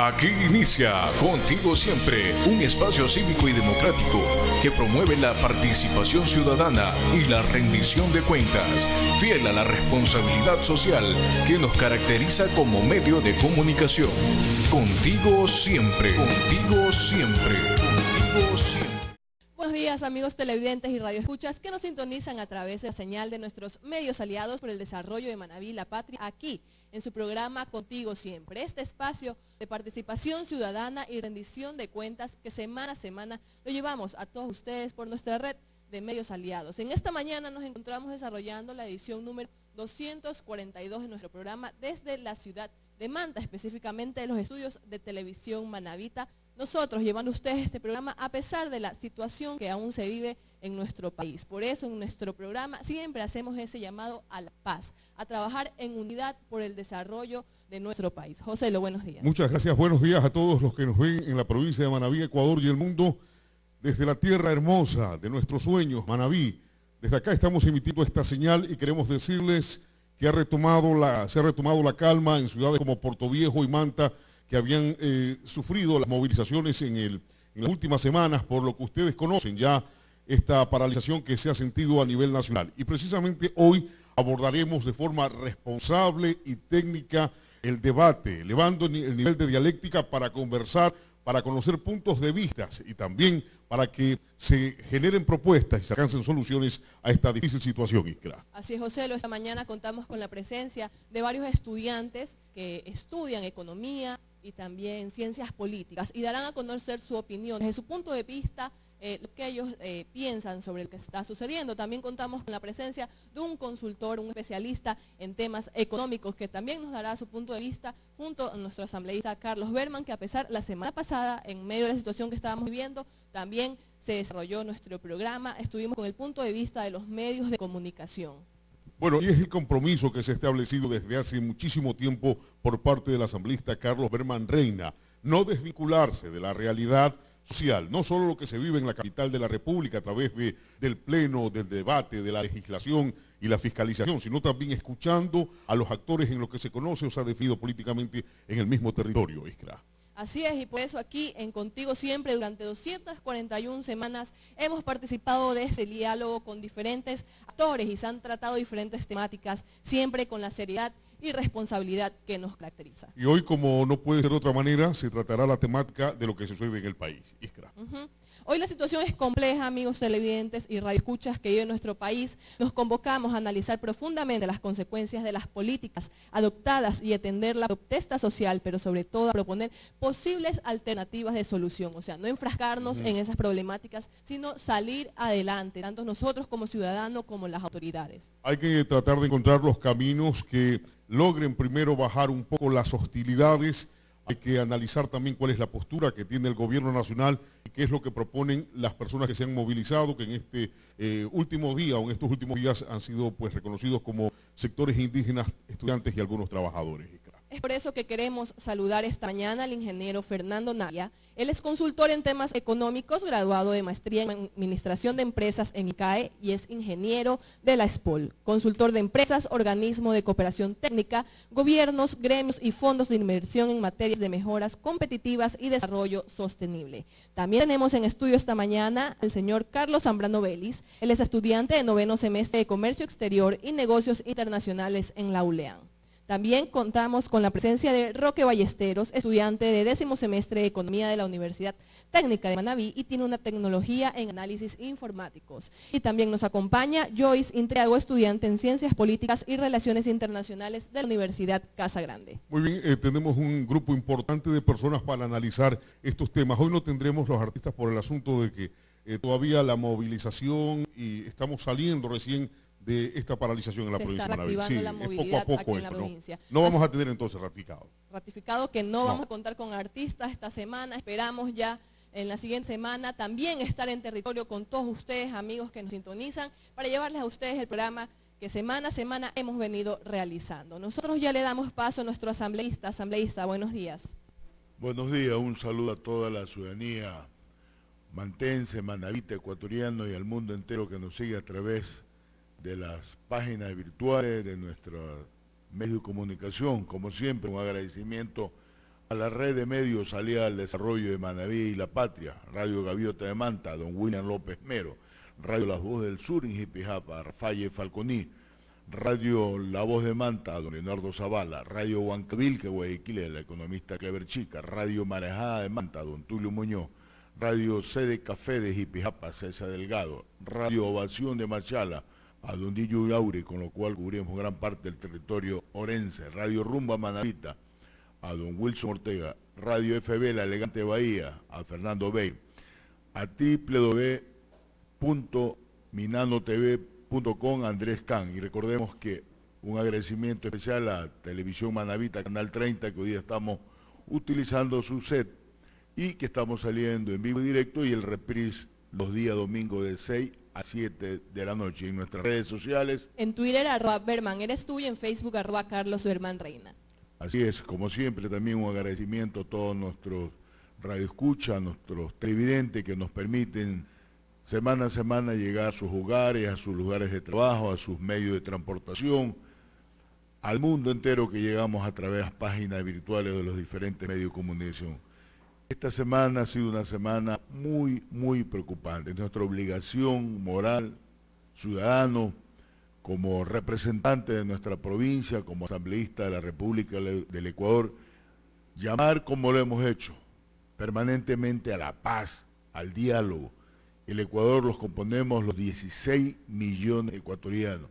Aquí inicia Contigo Siempre, un espacio cívico y democrático que promueve la participación ciudadana y la rendición de cuentas, fiel a la responsabilidad social que nos caracteriza como medio de comunicación. Contigo siempre, contigo siempre, contigo siempre. Buenos días, amigos televidentes y radioescuchas que nos sintonizan a través de la señal de nuestros medios aliados por el desarrollo de Manabí, la patria, aquí en su programa Contigo Siempre, este espacio de participación ciudadana y rendición de cuentas que semana a semana lo llevamos a todos ustedes por nuestra red de medios aliados. En esta mañana nos encontramos desarrollando la edición número 242 de nuestro programa desde la ciudad de Manta, específicamente de los estudios de televisión Manabita. Nosotros llevando a ustedes este programa a pesar de la situación que aún se vive en nuestro país. Por eso en nuestro programa siempre hacemos ese llamado a la paz, a trabajar en unidad por el desarrollo de nuestro país. José, buenos días. Muchas gracias, buenos días a todos los que nos ven en la provincia de Manabí, Ecuador y el mundo, desde la tierra hermosa de nuestros sueños, Manabí. Desde acá estamos emitiendo esta señal y queremos decirles que se ha retomado la calma en ciudades como Portoviejo y Manta, que habían sufrido las movilizaciones en las últimas semanas, por lo que ustedes conocen ya esta paralización que se ha sentido a nivel nacional. Y precisamente hoy abordaremos de forma responsable y técnica el debate, elevando el nivel de dialéctica para conversar, para conocer puntos de vista y también para que se generen propuestas y se alcancen soluciones a esta difícil situación, Iskra. Así es, José, esta mañana contamos con la presencia de varios estudiantes que estudian economía y también ciencias políticas y darán a conocer su opinión desde su punto de vista, lo que ellos piensan sobre lo que está sucediendo. También contamos con la presencia de un consultor, un especialista en temas económicos que también nos dará su punto de vista junto a nuestro asambleísta Carlos Berman, que a pesar la semana pasada, en medio de la situación que estábamos viviendo, también se desarrolló nuestro programa. Estuvimos con el punto de vista de los medios de comunicación. Bueno, y es el compromiso que se ha establecido desde hace muchísimo tiempo por parte del asambleísta Carlos Berman Reina, no desvincularse de la realidad social, no solo lo que se vive en la capital de la República a través del pleno, del debate, de la legislación y la fiscalización, sino también escuchando a los actores en lo que se conoce o se ha definido políticamente en el mismo territorio, Iskra. Así es, y por eso aquí en Contigo Siempre, durante 241 semanas, hemos participado de este diálogo con diferentes actores y se han tratado diferentes temáticas, siempre con la seriedad y responsabilidad que nos caracteriza. Y hoy, como no puede ser de otra manera, se tratará la temática de lo que sucede en el país, Iskra. Hoy la situación es compleja, amigos televidentes y radioescuchas que vive en nuestro país. Nos convocamos a analizar profundamente las consecuencias de las políticas adoptadas y atender la protesta social, pero sobre todo a proponer posibles alternativas de solución. O sea, no enfrascarnos en esas problemáticas, sino salir adelante, tanto nosotros como ciudadanos como las autoridades. Hay que tratar de encontrar los caminos que logren primero bajar un poco las hostilidades. Hay que analizar también cuál es la postura que tiene el gobierno nacional y qué es lo que proponen las personas que se han movilizado, que en este último día o en estos últimos días han sido pues reconocidos como sectores indígenas, estudiantes y algunos trabajadores. Es por eso que queremos saludar esta mañana al ingeniero Fernando Navia. Él es consultor en temas económicos, graduado de maestría en Administración de Empresas en ICAE y es ingeniero de la SPOL, consultor de empresas, organismo de cooperación técnica, gobiernos, gremios y fondos de inversión en materias de mejoras competitivas y desarrollo sostenible. También tenemos en estudio esta mañana al señor Carlos Zambrano Vélez. Él es estudiante de 9º semestre de Comercio Exterior y Negocios Internacionales en la ULEAN. También contamos con la presencia de Roque Ballesteros, estudiante de 10º semestre de Economía de la Universidad Técnica de Manabí y tiene una tecnología en análisis informáticos. Y también nos acompaña Joyce Intriago, estudiante en Ciencias Políticas y Relaciones Internacionales de la Universidad Casa Grande. Muy bien, tenemos un grupo importante de personas para analizar estos temas. Hoy no tendremos los artistas por el asunto de que todavía la movilización y estamos saliendo recién de esta paralización en la provincia de Manabí. Sí, la movilidad poco a poco aquí en la provincia. No vamos a tener entonces ratificado. Ratificado que no vamos a contar con artistas esta semana, esperamos ya en la siguiente semana también estar en territorio con todos ustedes, amigos que nos sintonizan, para llevarles a ustedes el programa que semana a semana hemos venido realizando. Nosotros ya le damos paso a nuestro asambleísta. Asambleísta, buenos días. Buenos días, un saludo a toda la ciudadanía mantense, manabita, ecuatoriano y al mundo entero que nos sigue a través de las páginas virtuales de nuestros medios de comunicación. Como siempre, un agradecimiento a la red de medios Aliada al Desarrollo de Manabí y La Patria, Radio Gaviota de Manta, don William López Mero, Radio Las Voces del Sur en Jipijapa, Rafael Falconí, Radio La Voz de Manta, don Leonardo Zavala, Radio Huancavilca, Guayaquil, el economista Clever Chica, Radio Marejada de Manta, don Tulio Muñoz, Radio Sede Café de Jipijapa, César Delgado, Radio Ovación de Machala, a don Dillo Yauri, con lo cual cubrimos gran parte del territorio orense, Radio Rumba Manavita, a don Wilson Ortega, Radio FB La Elegante Bahía, a Fernando Bey, a www.minanotv.com Andrés Can, y recordemos que un agradecimiento especial a Televisión Manavita, Canal 30, que hoy día estamos utilizando su set y que estamos saliendo en vivo y directo, y el reprise los días domingos de 6 a 7 de la noche en nuestras redes sociales. En Twitter, @Berman eres tú, y en Facebook, @Carlos Berman Reina. Así es, como siempre, también un agradecimiento a todos nuestros radioescuchas, nuestros televidentes que nos permiten semana a semana llegar a sus hogares, a sus lugares de trabajo, a sus medios de transportación, al mundo entero que llegamos a través de las páginas virtuales de los diferentes medios de comunicación. Esta semana ha sido una semana muy preocupante. Es nuestra obligación moral, ciudadano, como representante de nuestra provincia, como asambleísta de la República del Ecuador, llamar, como lo hemos hecho, permanentemente a la paz, al diálogo. El Ecuador los componemos los 16 millones de ecuatorianos.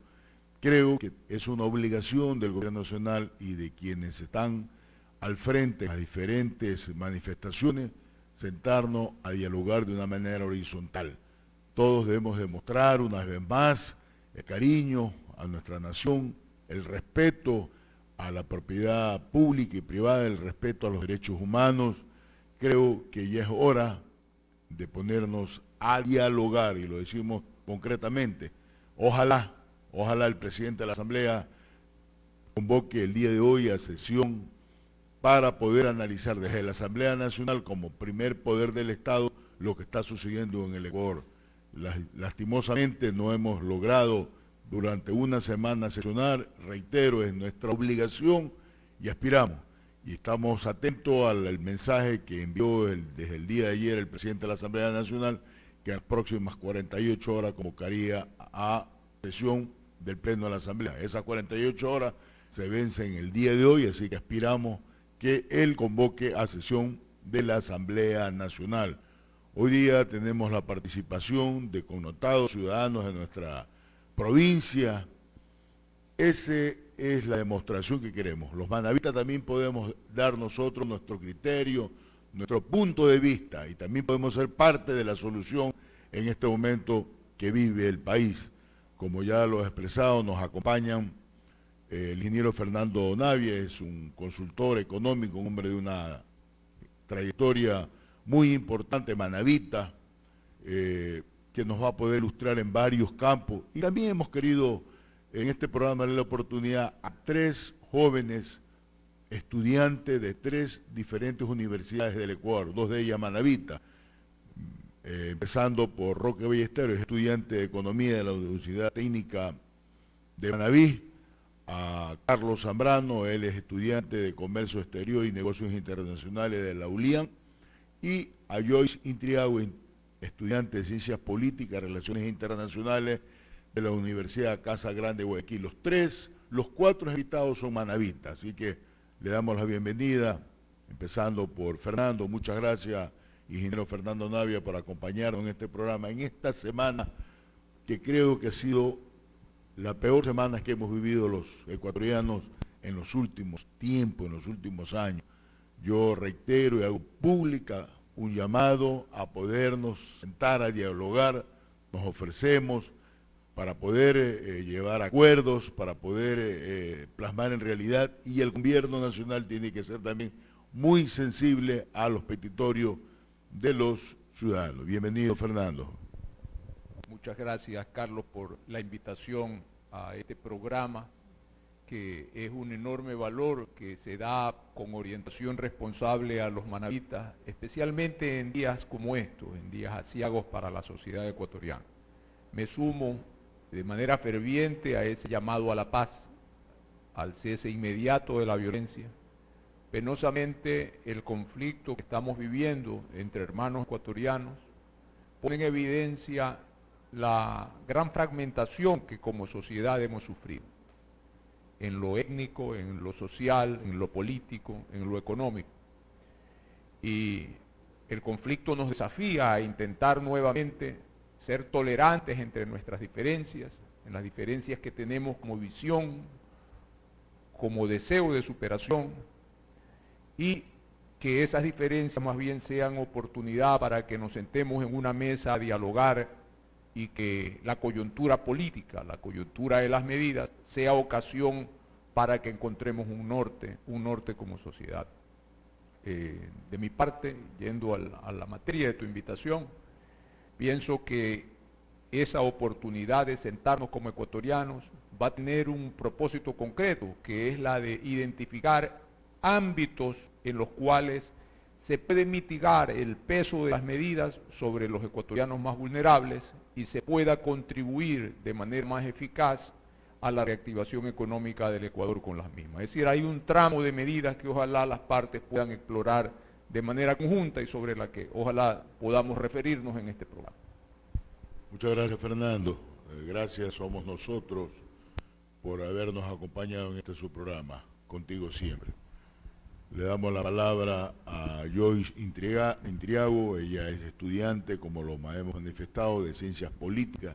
Creo que es una obligación del gobierno nacional y de quienes están al frente de las diferentes manifestaciones, sentarnos a dialogar de una manera horizontal. Todos debemos demostrar una vez más el cariño a nuestra nación, el respeto a la propiedad pública y privada, el respeto a los derechos humanos. Creo que ya es hora de ponernos a dialogar, y lo decimos concretamente. Ojalá el presidente de la Asamblea convoque el día de hoy a sesión para poder analizar desde la Asamblea Nacional, como primer poder del Estado, lo que está sucediendo en el Ecuador. Lastimosamente no hemos logrado durante una semana sesionar, reitero, es nuestra obligación y aspiramos. Y estamos atentos al mensaje que envió desde el día de ayer el presidente de la Asamblea Nacional, que en las próximas 48 horas convocaría a sesión del Pleno de la Asamblea. Esas 48 horas se vencen el día de hoy, así que aspiramos que él convoque a sesión de la Asamblea Nacional. Hoy día tenemos la participación de connotados ciudadanos de nuestra provincia. Esa es la demostración que queremos. Los manavitas también podemos dar nosotros nuestro criterio, nuestro punto de vista, y también podemos ser parte de la solución en este momento que vive el país. Como ya lo he expresado, nos acompañan el ingeniero Fernando Navia, es un consultor económico, un hombre de una trayectoria muy importante, manavita, que nos va a poder ilustrar en varios campos. Y también hemos querido en este programa darle la oportunidad a 3 jóvenes estudiantes de 3 diferentes universidades del Ecuador, 2 de ellas manavitas, empezando por Roque Ballesteros, estudiante de Economía de la Universidad Técnica de Manabí, a Carlos Zambrano, él es estudiante de Comercio Exterior y Negocios Internacionales de la ULIAN, y a Joyce Intriago, estudiante de Ciencias Políticas y Relaciones Internacionales de la Universidad Casa Grande de Guayaquil. Los 4 invitados son manavitas, así que le damos la bienvenida, empezando por Fernando. Muchas gracias, ingeniero Fernando Navia, por acompañarnos en este programa, en esta semana que creo que ha sido la peor semana que hemos vivido los ecuatorianos en los últimos tiempos, en los últimos años. Yo reitero y hago pública un llamado a podernos sentar a dialogar, nos ofrecemos para poder llevar acuerdos, para poder plasmar en realidad, y el gobierno nacional tiene que ser también muy sensible a los petitorios de los ciudadanos. Bienvenido, Fernando. Muchas gracias, Carlos, por la invitación a este programa, que es un enorme valor que se da con orientación responsable a los manavitas, especialmente en días como estos, en días aciagos para la sociedad ecuatoriana. Me sumo de manera ferviente a ese llamado a la paz, al cese inmediato de la violencia, Penosamente, el conflicto que estamos viviendo entre hermanos ecuatorianos pone en evidencia la gran fragmentación que como sociedad hemos sufrido, en lo étnico, en lo social, en lo político, en lo económico. Y el conflicto nos desafía a intentar nuevamente ser tolerantes entre nuestras diferencias, en las diferencias que tenemos como visión, como deseo de superación, y que esas diferencias más bien sean oportunidad para que nos sentemos en una mesa a dialogar y que la coyuntura política, la coyuntura de las medidas, sea ocasión para que encontremos un norte como sociedad. De mi parte, yendo a la materia de tu invitación, pienso que esa oportunidad de sentarnos como ecuatorianos va a tener un propósito concreto, que es la de identificar ámbitos en los cuales se puede mitigar el peso de las medidas sobre los ecuatorianos más vulnerables y se pueda contribuir de manera más eficaz a la reactivación económica del Ecuador con las mismas. Es decir, hay un tramo de medidas que ojalá las partes puedan explorar de manera conjunta y sobre la que ojalá podamos referirnos en este programa. Muchas gracias, Fernando. Gracias somos nosotros por habernos acompañado en este su programa, Contigo Siempre. Le damos la palabra a Joyce Intriago. Ella es estudiante, como lo hemos manifestado, de Ciencias Políticas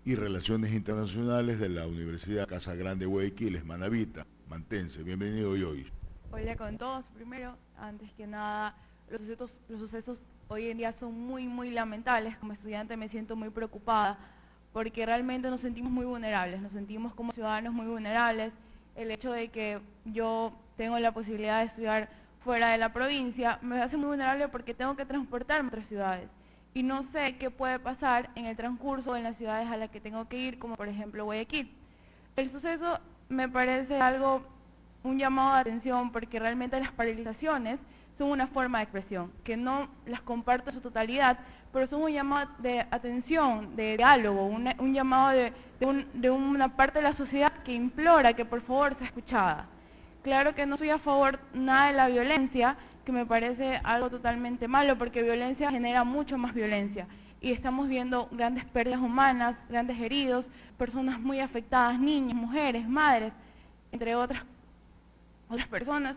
y Relaciones Internacionales de la Universidad Casa Grande Guayaquil, es manabita, mantense. Bienvenido, Joyce. Hola con todos. Primero, antes que nada, los sucesos hoy en día son muy lamentables. Como estudiante me siento muy preocupada porque realmente nos sentimos muy vulnerables, nos sentimos como ciudadanos muy vulnerables. El hecho de que yo tengo la posibilidad de estudiar fuera de la provincia me hace muy vulnerable porque tengo que transportarme a otras ciudades y no sé qué puede pasar en el transcurso en las ciudades a las que tengo que ir, como por ejemplo Guayaquil. El suceso me parece un llamado de atención porque realmente las paralizaciones son una forma de expresión, que no las comparto en su totalidad, pero son un llamado de atención, de diálogo, un llamado de una parte de la sociedad que implora que por favor sea escuchada. Claro que no soy a favor nada de la violencia, que me parece algo totalmente malo, porque violencia genera mucho más violencia. Y estamos viendo grandes pérdidas humanas, grandes heridos, personas muy afectadas, niños, mujeres, madres, entre otras personas,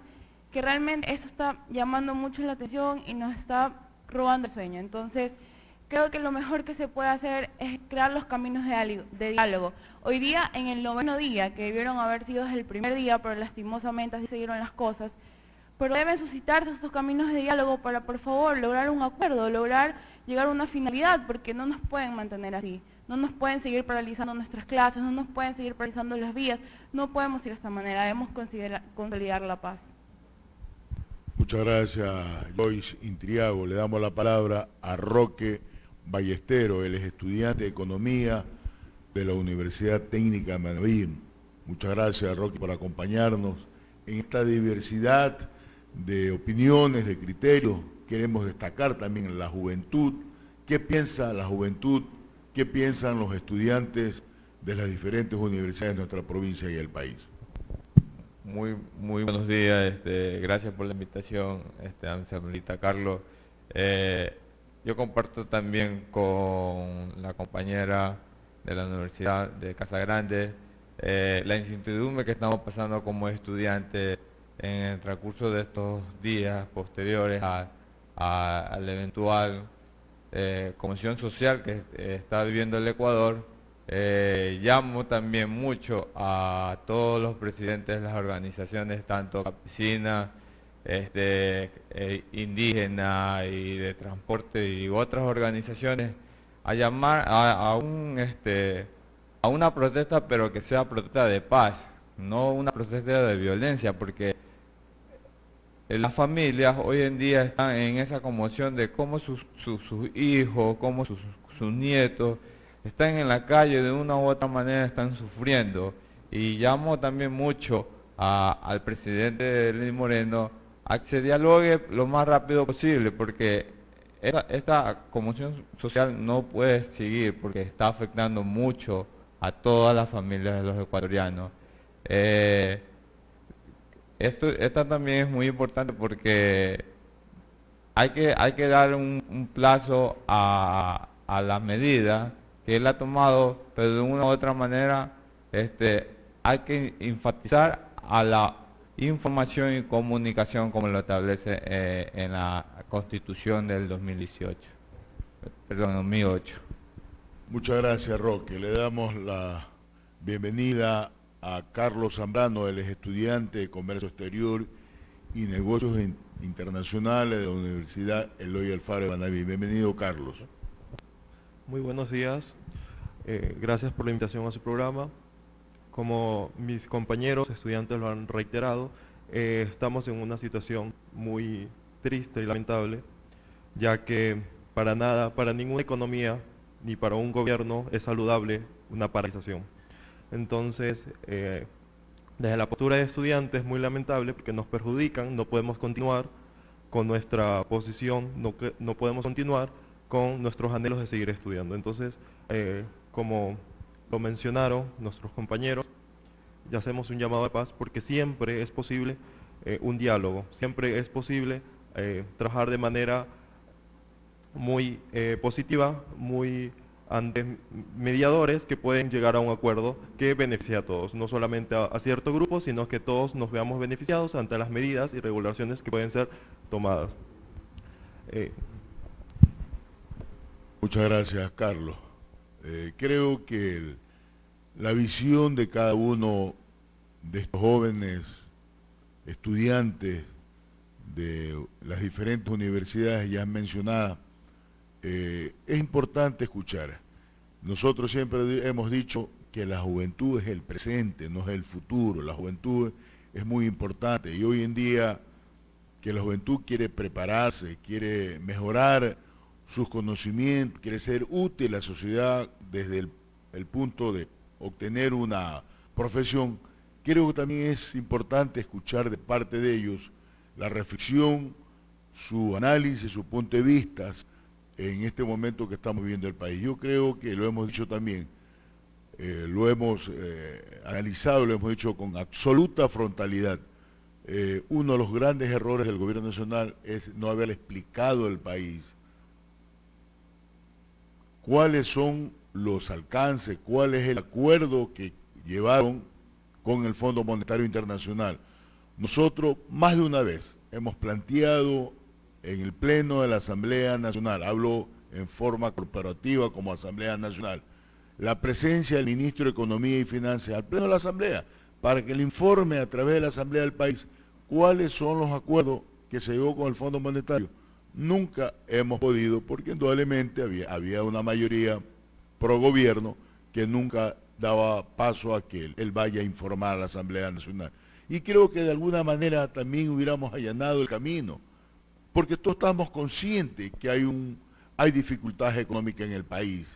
que realmente eso está llamando mucho la atención y nos está robando el sueño. Entonces, creo que lo mejor que se puede hacer es crear los caminos de diálogo. Hoy día, en el 9º día, que debieron haber sido desde el primer día, pero lastimosamente así se dieron las cosas, pero deben suscitarse estos caminos de diálogo para, por favor, lograr un acuerdo, lograr llegar a una finalidad, porque no nos pueden mantener así. No nos pueden seguir paralizando nuestras clases, no nos pueden seguir paralizando las vías, no podemos ir de esta manera, debemos consolidar la paz. Muchas gracias, Joyce Intriago. Le damos la palabra a Roque Ballestero. Él es estudiante de Economía de la Universidad Técnica de Manabí. Muchas gracias, Roque, por acompañarnos en esta diversidad de opiniones, de criterios. Queremos destacar también la juventud. ¿Qué piensa la juventud? ¿Qué piensan los estudiantes de las diferentes universidades de nuestra provincia y el país? Muy buenos días, gracias por la invitación, señorita Carlos. Yo comparto también con la compañera de la Universidad de Casa Grande la incertidumbre que estamos pasando como estudiantes en el transcurso de estos días posteriores al eventual conmoción social que está viviendo el Ecuador. Llamo también mucho a todos los presidentes de las organizaciones, tanto campesinas, indígenas y de transporte y otras organizaciones, a llamar a una protesta, pero que sea protesta de paz, no una protesta de violencia, porque las familias hoy en día están en esa conmoción de cómo sus hijos, cómo sus nietos están en la calle, de una u otra manera están sufriendo. Y llamo también mucho al presidente Lenín Moreno a que se dialogue lo más rápido posible, porque esta conmoción social no puede seguir, porque está afectando mucho a todas las familias de los ecuatorianos. esta también es muy importante porque hay que dar un plazo a la medida que él ha tomado, pero de una u otra manera hay que enfatizar a la información y comunicación como lo establece en la Constitución del 2018, perdón, 2008. Muchas gracias, Roque. Le damos la bienvenida a Carlos Zambrano, él es estudiante de Comercio Exterior y Negocios Internacionales de la Universidad Eloy Alfaro de Manaví. Bienvenido, Carlos. Muy buenos días. Gracias por la invitación a su programa. Como mis compañeros estudiantes lo han reiterado, estamos en una situación muy triste y lamentable, ya que para ninguna economía ni para un gobierno es saludable una paralización. Entonces, desde la postura de estudiantes es muy lamentable porque nos perjudican, no podemos continuar con nuestra posición, no podemos continuar con nuestros anhelos de seguir estudiando. Entonces, como lo mencionaron nuestros compañeros, ya hacemos un llamado de paz porque siempre es posible un diálogo, siempre es posible trabajar de manera muy positiva, muy ante mediadores que pueden llegar a un acuerdo que beneficie a todos, no solamente a cierto grupo, sino que todos nos veamos beneficiados ante las medidas y regulaciones que pueden ser tomadas. Muchas gracias, Carlos. Creo que la visión de cada uno de estos jóvenes estudiantes de las diferentes universidades ya mencionadas es importante escuchar. Nosotros siempre hemos dicho que la juventud es el presente, no es el futuro. La juventud es muy importante y hoy en día que la juventud quiere prepararse, quiere mejorar sus conocimientos, quiere ser útil a la sociedad desde el punto de obtener una profesión. Creo que también es importante escuchar de parte de ellos la reflexión, su análisis, su punto de vista en este momento que estamos viviendo el país. Yo creo que lo hemos dicho también, lo hemos analizado, lo hemos dicho con absoluta frontalidad. Uno de los grandes errores del gobierno nacional es no haber explicado al país cuáles son los alcances, cuál es el acuerdo que llevaron con el Fondo Monetario Internacional. Nosotros más de una vez hemos planteado en el Pleno de la Asamblea Nacional, hablo en forma corporativa como Asamblea Nacional, la presencia del Ministro de Economía y Finanzas al Pleno de la Asamblea, para que le informe a través de la Asamblea del país cuáles son los acuerdos que se llegó con el Fondo Monetario. Nunca hemos podido, porque indudablemente había una mayoría pro gobierno que nunca daba paso a que él vaya a informar a la Asamblea Nacional. Y creo que de alguna manera también hubiéramos allanado el camino, porque todos estamos conscientes que hay dificultades económicas en el país,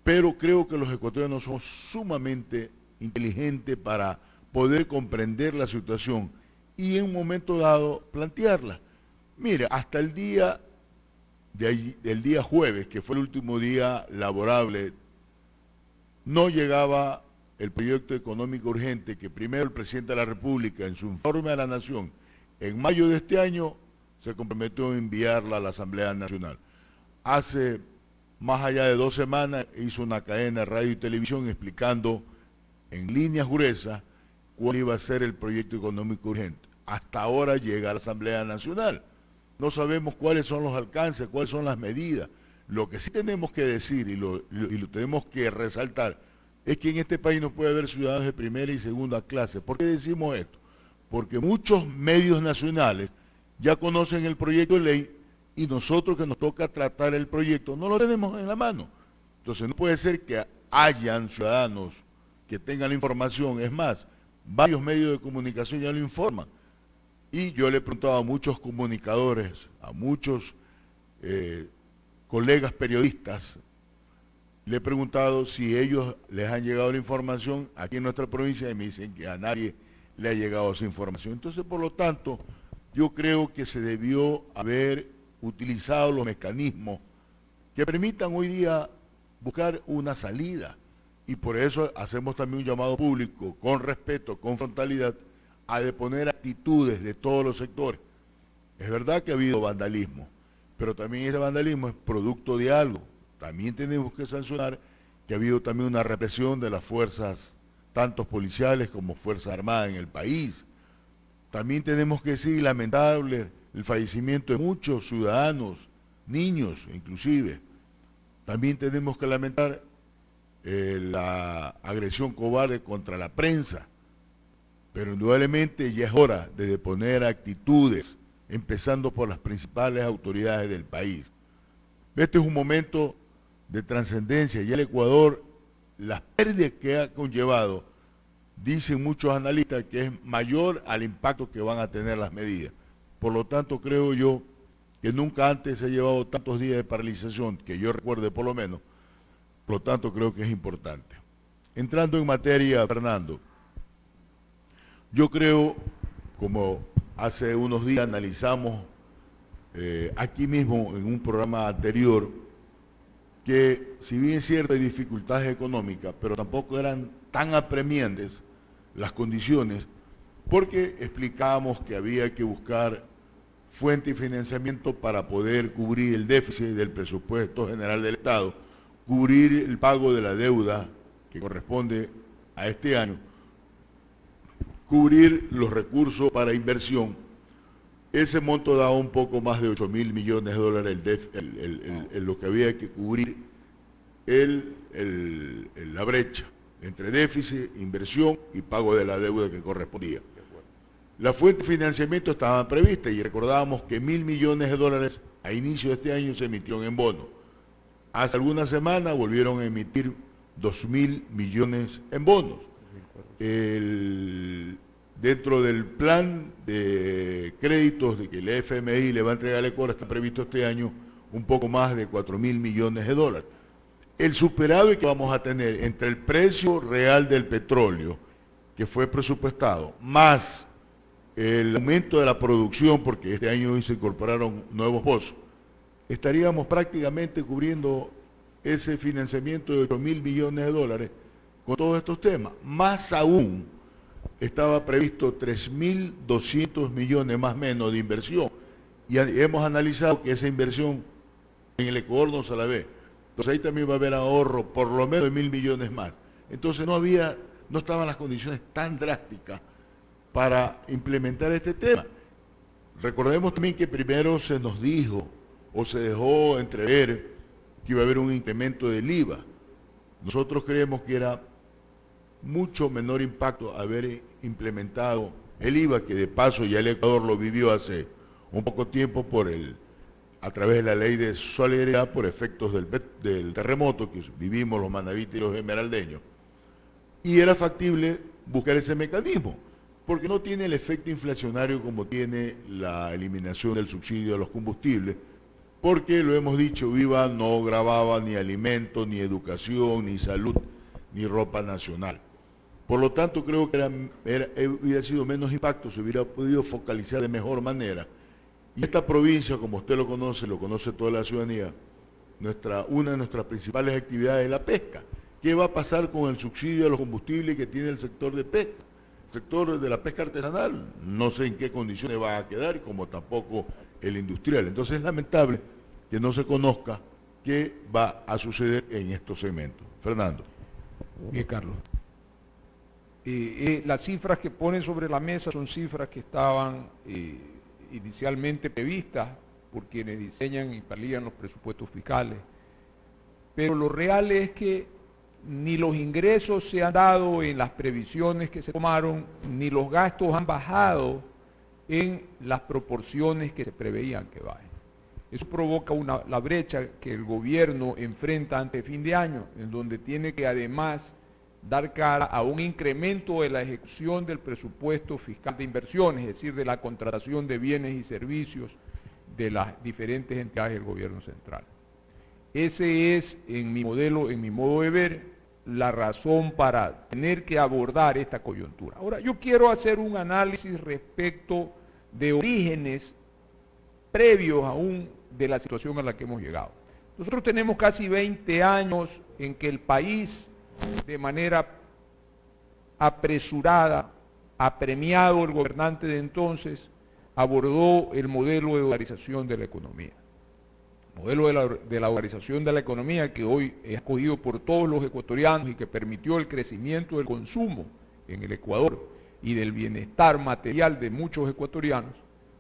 pero creo que los ecuatorianos somos sumamente inteligentes para poder comprender la situación y en un momento dado plantearla. Mira, hasta el día del día jueves, que fue el último día laborable, no llegaba el proyecto económico urgente que primero el presidente de la República en su informe a la Nación en mayo de este año se comprometió a enviarla a la Asamblea Nacional. Hace más allá de 2 semanas hizo una cadena de radio y televisión explicando en líneas gruesas cuál iba a ser el proyecto económico urgente. Hasta ahora llega a la Asamblea Nacional. No sabemos cuáles son los alcances, cuáles son las medidas. Lo que sí tenemos que decir y lo tenemos que resaltar es que en este país no puede haber ciudadanos de primera y segunda clase. ¿Por qué decimos esto? Porque muchos medios nacionales ya conocen el proyecto de ley y nosotros que nos toca tratar el proyecto no lo tenemos en la mano. Entonces no puede ser que hayan ciudadanos que tengan la información. Es más, varios medios de comunicación ya lo informan. Y yo le he preguntado a muchos comunicadores, a muchos colegas periodistas, le he preguntado si ellos les han llegado la información aquí en nuestra provincia y me dicen que a nadie le ha llegado esa información. Entonces, por lo tanto, yo creo que se debió haber utilizado los mecanismos que permitan hoy día buscar una salida. Y por eso hacemos también un llamado público, con respeto, con frontalidad, a deponer actitudes de todos los sectores. Es verdad que ha habido vandalismo, pero también ese vandalismo es producto de algo. También tenemos que sancionar que ha habido también una represión de las fuerzas, tanto policiales como fuerzas armadas en el país. También tenemos que decir, lamentable, el fallecimiento de muchos ciudadanos, niños inclusive. También tenemos que lamentar la agresión cobarde contra la prensa. Pero indudablemente ya es hora de deponer actitudes, empezando por las principales autoridades del país. Este es un momento de trascendencia. Ya el Ecuador, las pérdidas que ha conllevado, dicen muchos analistas que es mayor al impacto que van a tener las medidas. Por lo tanto, creo yo que nunca antes se ha llevado tantos días de paralización, que yo recuerde por lo menos. Por lo tanto, creo que es importante. Entrando en materia, Fernando, yo creo, como hace unos días analizamos aquí mismo en un programa anterior, que si bien es cierto hay dificultades económicas, pero tampoco eran tan apremiantes las condiciones, porque explicábamos que había que buscar fuente y financiamiento para poder cubrir el déficit del presupuesto general del Estado, cubrir el pago de la deuda que corresponde a este año, cubrir los recursos para inversión. Ese monto daba un poco más de 8.000 millones de dólares lo que había que cubrir la brecha entre déficit, inversión y pago de la deuda que correspondía. La fuente de financiamiento estaba prevista y recordábamos que 1.000 millones de dólares a inicio de este año se emitieron en bonos. Hace algunas semanas volvieron a emitir 2.000 millones en bonos. Dentro del plan de créditos de que el FMI le va a entregar al Ecuador está previsto este año un poco más de 4.000 millones de dólares. El superávit que vamos a tener entre el precio real del petróleo que fue presupuestado, más el aumento de la producción, porque este año se incorporaron nuevos pozos, estaríamos prácticamente cubriendo ese financiamiento de 8.000 millones de dólares con todos estos temas. Más aún, estaba previsto 3.200 millones más o menos de inversión, y hemos analizado que esa inversión en el Ecuador no se la ve. Entonces ahí también va a haber ahorro por lo menos de 1.000 millones más. Entonces no estaban las condiciones tan drásticas para implementar este tema. Recordemos también que primero se nos dijo o se dejó entrever que iba a haber un incremento del IVA. Nosotros creemos que era mucho menor impacto haber implementado el IVA, que de paso ya el Ecuador lo vivió hace un poco tiempo a través de la ley de solidaridad por efectos del terremoto que vivimos los manavitas y los esmeraldeños. Y era factible buscar ese mecanismo, porque no tiene el efecto inflacionario como tiene la eliminación del subsidio a los combustibles, porque lo hemos dicho, IVA no gravaba ni alimentos, ni educación, ni salud, ni ropa nacional. Por lo tanto, creo que hubiera sido menos impacto, se hubiera podido focalizar de mejor manera. Y esta provincia, como usted lo conoce toda la ciudadanía, una de nuestras principales actividades es la pesca. ¿Qué va a pasar con el subsidio a los combustibles que tiene el sector de pesca? El sector de la pesca artesanal, no sé en qué condiciones va a quedar, como tampoco el industrial. Entonces es lamentable que no se conozca qué va a suceder en estos segmentos. Fernando. Bien, Carlos. Las cifras que ponen sobre la mesa son cifras que estaban inicialmente previstas por quienes diseñan y palían los presupuestos fiscales. Pero lo real es que ni los ingresos se han dado en las previsiones que se tomaron, ni los gastos han bajado en las proporciones que se preveían que bajen. Eso provoca la brecha que el gobierno enfrenta ante fin de año, en donde tiene que además dar cara a un incremento de la ejecución del presupuesto fiscal de inversiones, es decir, de la contratación de bienes y servicios de las diferentes entidades del gobierno central. Ese es, en mi modo de ver, la razón para tener que abordar esta coyuntura. Ahora, yo quiero hacer un análisis respecto de orígenes previos aún de la situación a la que hemos llegado. Nosotros tenemos casi 20 años en que el país, de manera apresurada, apremiado el gobernante de entonces, abordó el modelo de dolarización de la economía. El modelo de la dolarización de la economía que hoy es acogido por todos los ecuatorianos y que permitió el crecimiento del consumo en el Ecuador y del bienestar material de muchos ecuatorianos,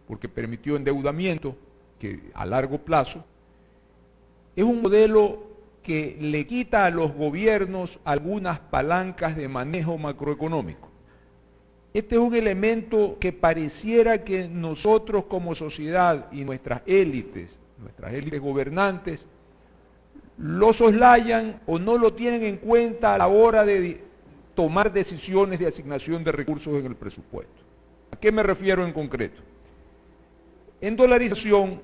porque permitió endeudamiento que a largo plazo, es un modelo que le quita a los gobiernos algunas palancas de manejo macroeconómico. Este es un elemento que pareciera que nosotros como sociedad y nuestras élites gobernantes, lo soslayan o no lo tienen en cuenta a la hora de tomar decisiones de asignación de recursos en el presupuesto. ¿A qué me refiero en concreto? En dolarización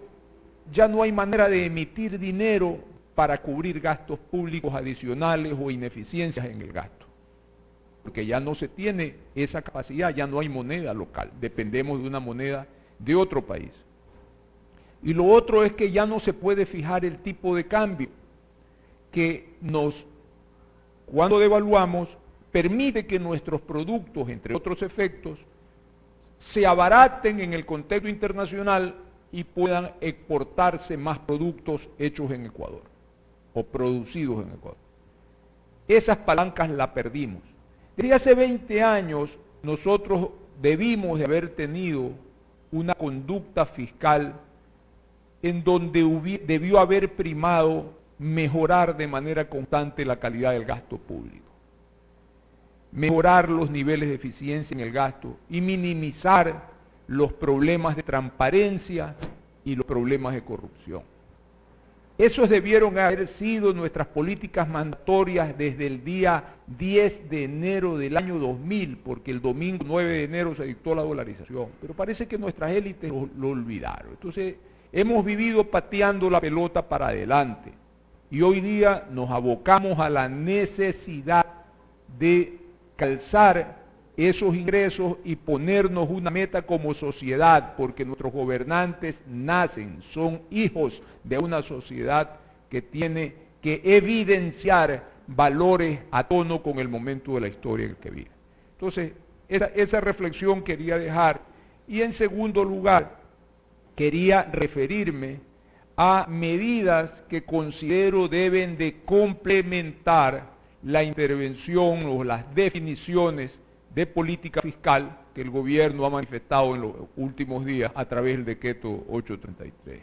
ya no hay manera de emitir dinero para cubrir gastos públicos adicionales o ineficiencias en el gasto, porque ya no se tiene esa capacidad, ya no hay moneda local, dependemos de una moneda de otro país. Y lo otro es que ya no se puede fijar el tipo de cambio que cuando devaluamos, permite que nuestros productos, entre otros efectos, se abaraten en el contexto internacional y puedan exportarse más productos hechos en Ecuador o producidos en Ecuador. Esas palancas las perdimos. Desde hace 20 años nosotros debimos de haber tenido una conducta fiscal en donde debió haber primado mejorar de manera constante la calidad del gasto público, mejorar los niveles de eficiencia en el gasto y minimizar los problemas de transparencia y los problemas de corrupción. Esos debieron haber sido nuestras políticas mandatorias desde el día 10 de enero del año 2000, porque el domingo 9 de enero se dictó la dolarización, pero parece que nuestras élites lo olvidaron. Entonces, hemos vivido pateando la pelota para adelante y hoy día nos abocamos a la necesidad de calzar esos ingresos y ponernos una meta como sociedad, porque nuestros gobernantes son hijos de una sociedad que tiene que evidenciar valores a tono con el momento de la historia en el que vive. Entonces, esa reflexión quería dejar. Y en segundo lugar, quería referirme a medidas que considero deben de complementar la intervención o las definiciones de política fiscal que el gobierno ha manifestado en los últimos días a través del decreto 833.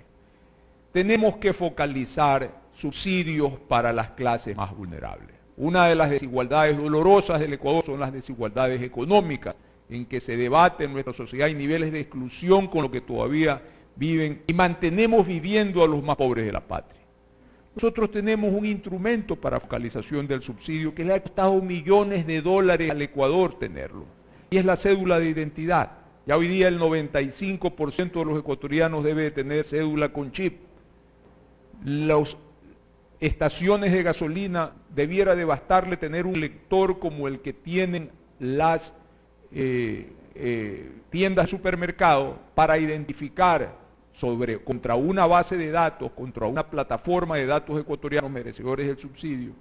Tenemos que focalizar subsidios para las clases más vulnerables. Una de las desigualdades dolorosas del Ecuador son las desigualdades económicas, en que se debate en nuestra sociedad y niveles de exclusión con lo que todavía viven y mantenemos viviendo a los más pobres de la patria. Nosotros tenemos un instrumento para focalización del subsidio que le ha costado millones de dólares al Ecuador tenerlo, y es la cédula de identidad. Ya hoy día el 95% de los ecuatorianos debe de tener cédula con chip. Las estaciones de gasolina debiera de bastarle tener un lector como el que tienen las tiendas de supermercado para identificar contra una base de datos, contra una plataforma de datos ecuatorianos merecedores del subsidio,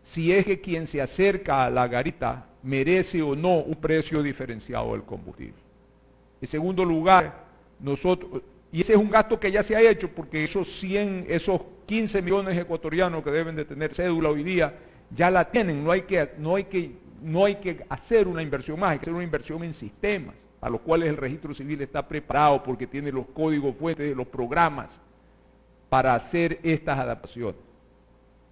si es que quien se acerca a la garita merece o no un precio diferenciado del combustible. En segundo lugar, y ese es un gasto que ya se ha hecho, porque esos 15 millones ecuatorianos que deben de tener cédula hoy día, ya la tienen, no hay que hacer una inversión más, hay que hacer una inversión en sistemas, a los cuales el registro civil está preparado porque tiene los códigos fuentes de los programas para hacer estas adaptaciones.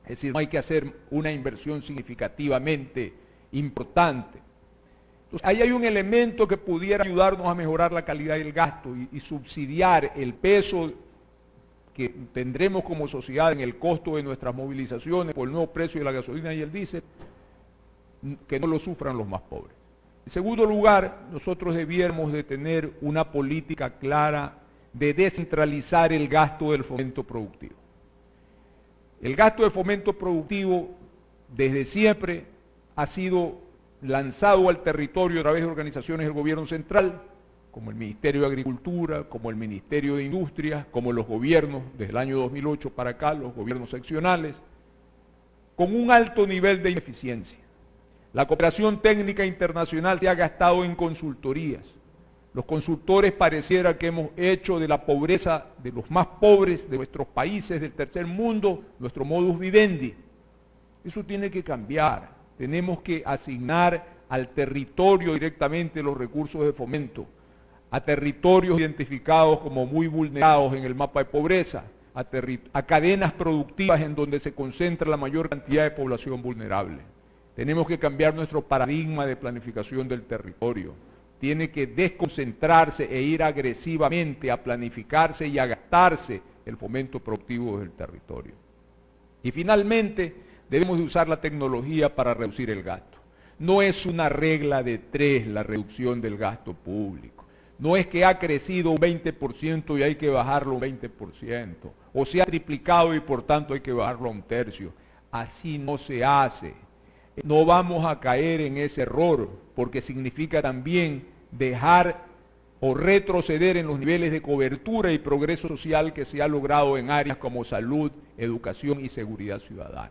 Es decir, no hay que hacer una inversión significativamente importante. Entonces, ahí hay un elemento que pudiera ayudarnos a mejorar la calidad del gasto y subsidiar el peso que tendremos como sociedad en el costo de nuestras movilizaciones por el nuevo precio de la gasolina y el diésel, que no lo sufran los más pobres. En segundo lugar, nosotros debiéramos de tener una política clara de descentralizar el gasto del fomento productivo. El gasto de fomento productivo desde siempre ha sido lanzado al territorio a través de organizaciones del gobierno central, como el Ministerio de Agricultura, como el Ministerio de Industria, como los gobiernos desde el año 2008 para acá, los gobiernos seccionales, con un alto nivel de ineficiencia. La cooperación técnica internacional se ha gastado en consultorías. Los consultores pareciera que hemos hecho de la pobreza de los más pobres de nuestros países del tercer mundo nuestro modus vivendi. Eso tiene que cambiar. Tenemos que asignar al territorio directamente los recursos de fomento, a territorios identificados como muy vulnerados en el mapa de pobreza, a cadenas productivas en donde se concentra la mayor cantidad de población vulnerable. Tenemos que cambiar nuestro paradigma de planificación del territorio. Tiene que desconcentrarse e ir agresivamente a planificarse y a gastarse el fomento productivo del territorio. Y finalmente, debemos de usar la tecnología para reducir el gasto. No es una regla de 3 la reducción del gasto público. No es que ha crecido un 20% y hay que bajarlo un 20%, o se ha triplicado y por tanto hay que bajarlo a 1/3. Así no se hace. No vamos a caer en ese error, porque significa también dejar o retroceder en los niveles de cobertura y progreso social que se ha logrado en áreas como salud, educación y seguridad ciudadana.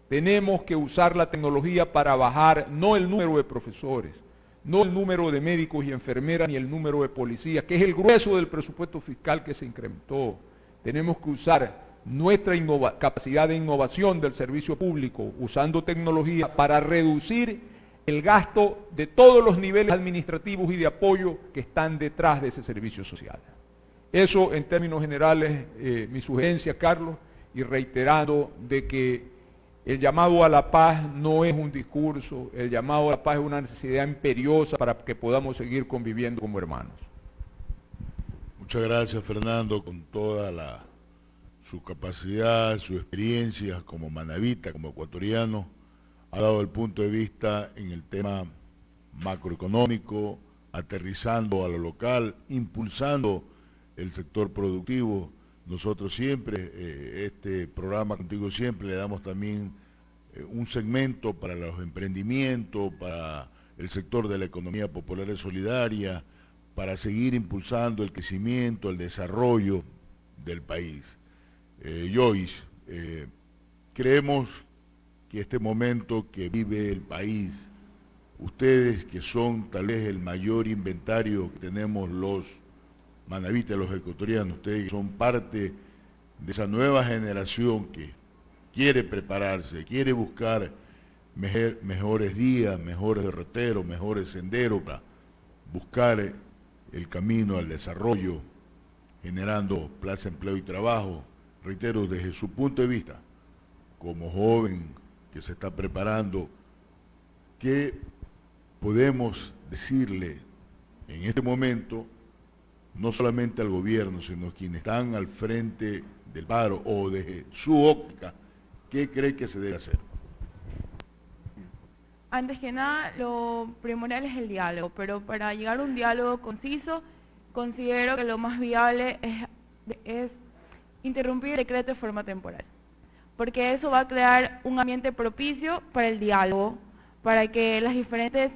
Tenemos que usar la tecnología para bajar no el número de profesores, no el número de médicos y enfermeras, ni el número de policías, que es el grueso del presupuesto fiscal que se incrementó. Tenemos que usar nuestra capacidad de innovación del servicio público, usando tecnología para reducir el gasto de todos los niveles administrativos y de apoyo que están detrás de ese servicio social. Eso, en términos generales, mi sugerencia, Carlos, y reiterando de que el llamado a la paz no es un discurso, el llamado a la paz es una necesidad imperiosa para que podamos seguir conviviendo como hermanos. Muchas gracias, Fernando, con toda su capacidad, su experiencia como manabita, como ecuatoriano, ha dado el punto de vista en el tema macroeconómico, aterrizando a lo local, impulsando el sector productivo. Nosotros siempre, este programa Contigo Siempre, le damos también un segmento para los emprendimientos, para el sector de la economía popular y solidaria, para seguir impulsando el crecimiento, el desarrollo del país. Joyce, creemos que este momento que vive el país, ustedes que son tal vez el mayor inventario que tenemos los manavitas, los ecuatorianos, ustedes que son parte de esa nueva generación que quiere prepararse, quiere buscar mejores días, mejores derroteros, mejores senderos para buscar el camino al desarrollo, generando plaza, empleo y trabajo. Reitero, desde su punto de vista, como joven que se está preparando, ¿qué podemos decirle en este momento, no solamente al gobierno, sino a quienes están al frente del paro o desde su óptica, qué cree que se debe hacer? Antes que nada, lo primordial es el diálogo, pero para llegar a un diálogo conciso, considero que lo más viable es interrumpir el decreto de forma temporal, porque eso va a crear un ambiente propicio para el diálogo, para que las diferentes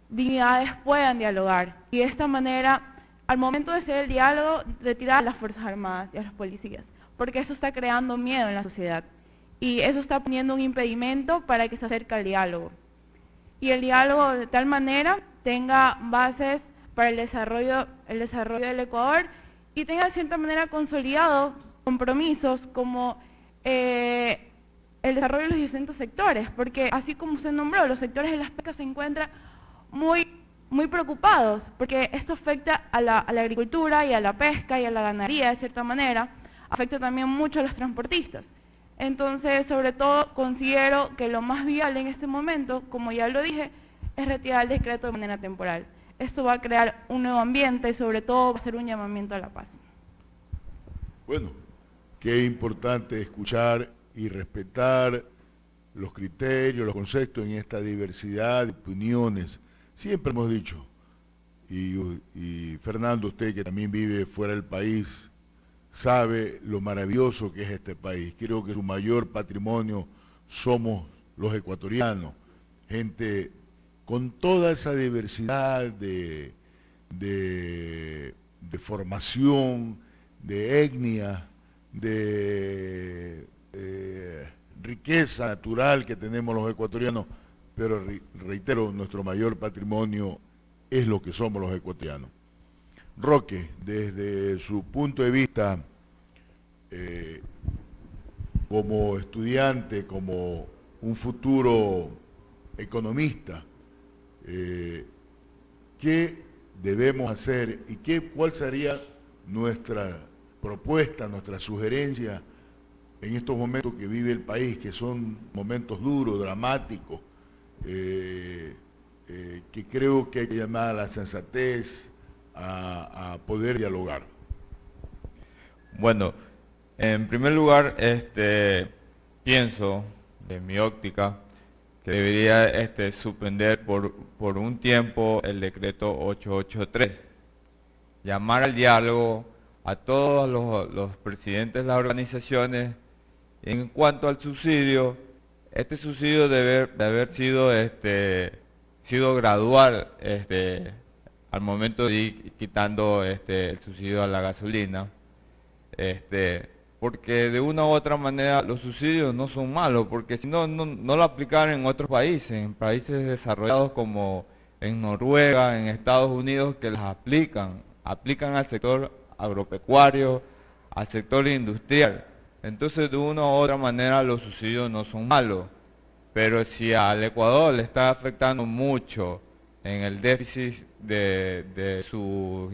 dignidades puedan dialogar, y de esta manera, al momento de hacer el diálogo, retirar a las Fuerzas Armadas y a los policías, porque eso está creando miedo en la sociedad, y eso está poniendo un impedimento para que se acerque al diálogo. Y el diálogo de tal manera tenga bases para el desarrollo del Ecuador y tenga de cierta manera consolidados compromisos como el desarrollo de los distintos sectores, porque así como usted nombró, los sectores de las pescas se encuentran muy preocupados, porque esto afecta a la agricultura y a la pesca y a la ganadería de cierta manera, afecta también mucho a los transportistas. Entonces, sobre todo, considero que lo más viable en este momento, como ya lo dije, es retirar el decreto de manera temporal. Esto va a crear un nuevo ambiente y sobre todo va a ser un llamamiento a la paz. Bueno, qué importante escuchar y respetar los criterios, los conceptos en esta diversidad de opiniones. Siempre hemos dicho, y Fernando, usted que también vive fuera del país, sabe lo maravilloso que es este país. Creo que su mayor patrimonio somos los ecuatorianos, gente con toda esa diversidad de formación, de etnia, de riqueza natural que tenemos los ecuatorianos, pero reitero, nuestro mayor patrimonio es lo que somos los ecuatorianos. Roque, desde su punto de vista como estudiante, como un futuro economista, ¿qué debemos hacer y cuál sería nuestra propuesta, nuestra sugerencia en estos momentos que vive el país, que son momentos duros, dramáticos, que creo que hay que llamar a la sensatez, a poder dialogar? Bueno, en primer lugar, pienso, en mi óptica, que debería suspender por un tiempo el decreto 883. Llamar al diálogo a todos los presidentes de las organizaciones. En cuanto al subsidio, este subsidio debe haber sido gradual al momento de ir quitando el subsidio a la gasolina. Porque de una u otra manera los subsidios no son malos, porque si no lo aplicaron en otros países, en países desarrollados como en Noruega, en Estados Unidos, que las aplican al sector agropecuario, al sector industrial. Entonces de una u otra manera los subsidios no son malos, pero si al Ecuador le está afectando mucho en el déficit de su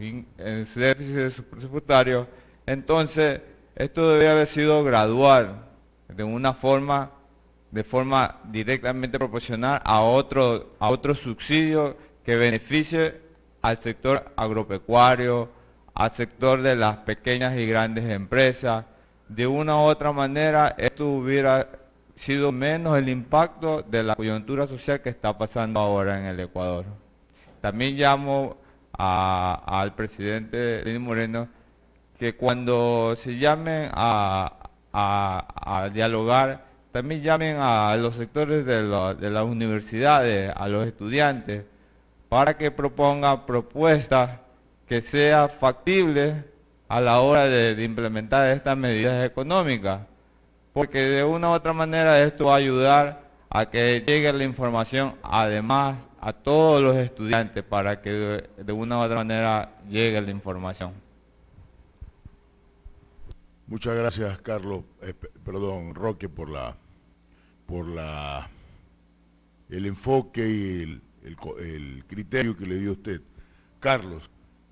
déficit presupuestario, entonces esto debe haber sido gradual, de forma directamente proporcional a otro subsidio que beneficie al sector agropecuario, al sector de las pequeñas y grandes empresas. De una u otra manera, esto hubiera sido menos el impacto de la coyuntura social que está pasando ahora en el Ecuador. También llamo al presidente Lenín Moreno que cuando se llamen a dialogar, también llamen a los sectores de las universidades, a los estudiantes, para que propongan propuestas que sean factibles a la hora de implementar estas medidas económicas, porque de una u otra manera esto va a ayudar a que llegue la información además a todos los estudiantes, para que de una u otra manera llegue la información. Muchas gracias, Roque, por el enfoque y el criterio que le dio usted. Carlos,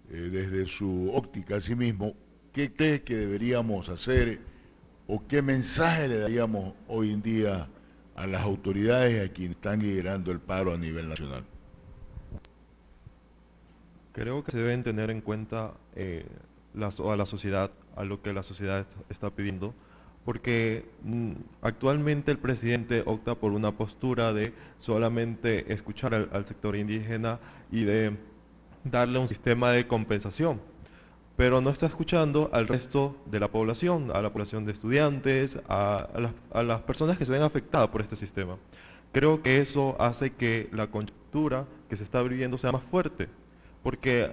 desde su óptica a sí mismo, ¿qué cree que deberíamos hacer o qué mensaje le daríamos hoy en día a las autoridades, a quienes están liderando el paro a nivel nacional? Creo que se deben tener en cuenta a la sociedad, a lo que la sociedad está pidiendo, porque actualmente el presidente opta por una postura de solamente escuchar al sector indígena y de darle un sistema de compensación, pero no está escuchando al resto de la población, a la población de estudiantes, a las personas que se ven afectadas por este sistema. Creo que eso hace que la coyuntura que se está viviendo sea más fuerte, porque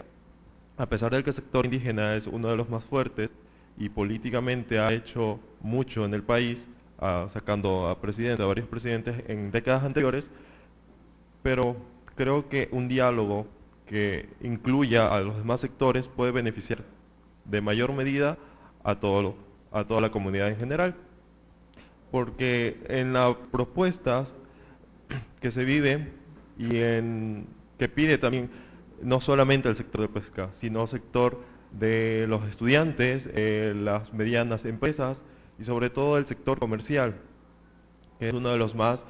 a pesar de que el sector indígena es uno de los más fuertes y políticamente ha hecho mucho en el país, sacando a varios presidentes en décadas anteriores, pero creo que un diálogo que incluya a los demás sectores puede beneficiar de mayor medida a toda la comunidad en general, porque en las propuestas que se vive y que pide también no solamente el sector de pesca, sino el sector de los estudiantes, las medianas empresas y sobre todo el sector comercial, que es uno de los más,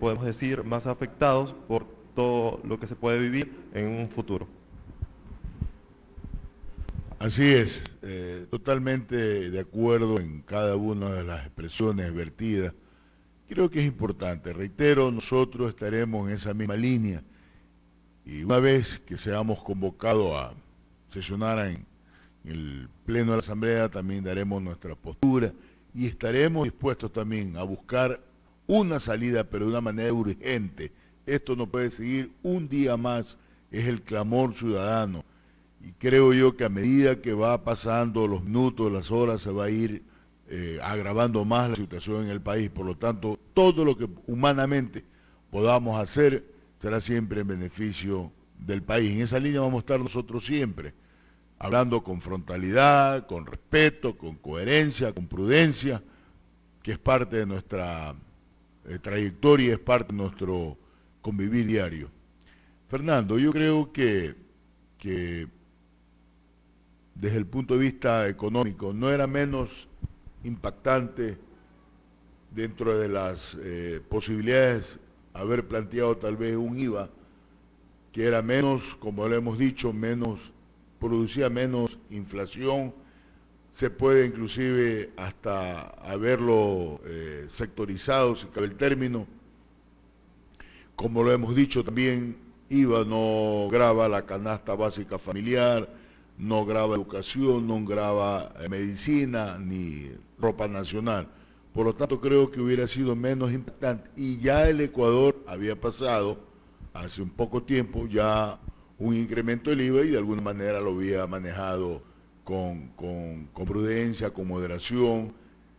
podemos decir, más afectados por todo lo que se puede vivir en un futuro. Así es, totalmente de acuerdo en cada una de las expresiones vertidas. Creo que es importante, reitero, nosotros estaremos en esa misma línea y una vez que seamos convocados a sesionar en el Pleno de la Asamblea también daremos nuestra postura y estaremos dispuestos también a buscar una salida, pero de una manera urgente. Esto no puede seguir un día más, es el clamor ciudadano. Y creo yo que a medida que va pasando los minutos, las horas, se va a ir agravando más la situación en el país. Por lo tanto, todo lo que humanamente podamos hacer será siempre en beneficio del país. En esa línea vamos a estar nosotros siempre, hablando con frontalidad, con respeto, con coherencia, con prudencia, que es parte de nuestra trayectoria, es parte de nuestro convivir diario. Fernando, yo creo que desde el punto de vista económico no era menos impactante dentro de las posibilidades haber planteado tal vez un IVA que era menos, como lo hemos dicho, producía menos inflación, se puede inclusive hasta haberlo sectorizado, si cabe el término. Como lo hemos dicho también, IVA no grava la canasta básica familiar, no grava educación, no grava medicina ni ropa nacional. Por lo tanto, creo que hubiera sido menos impactante. Y ya el Ecuador había pasado, hace un poco tiempo, ya un incremento del IVA y de alguna manera lo había manejado con prudencia, con moderación,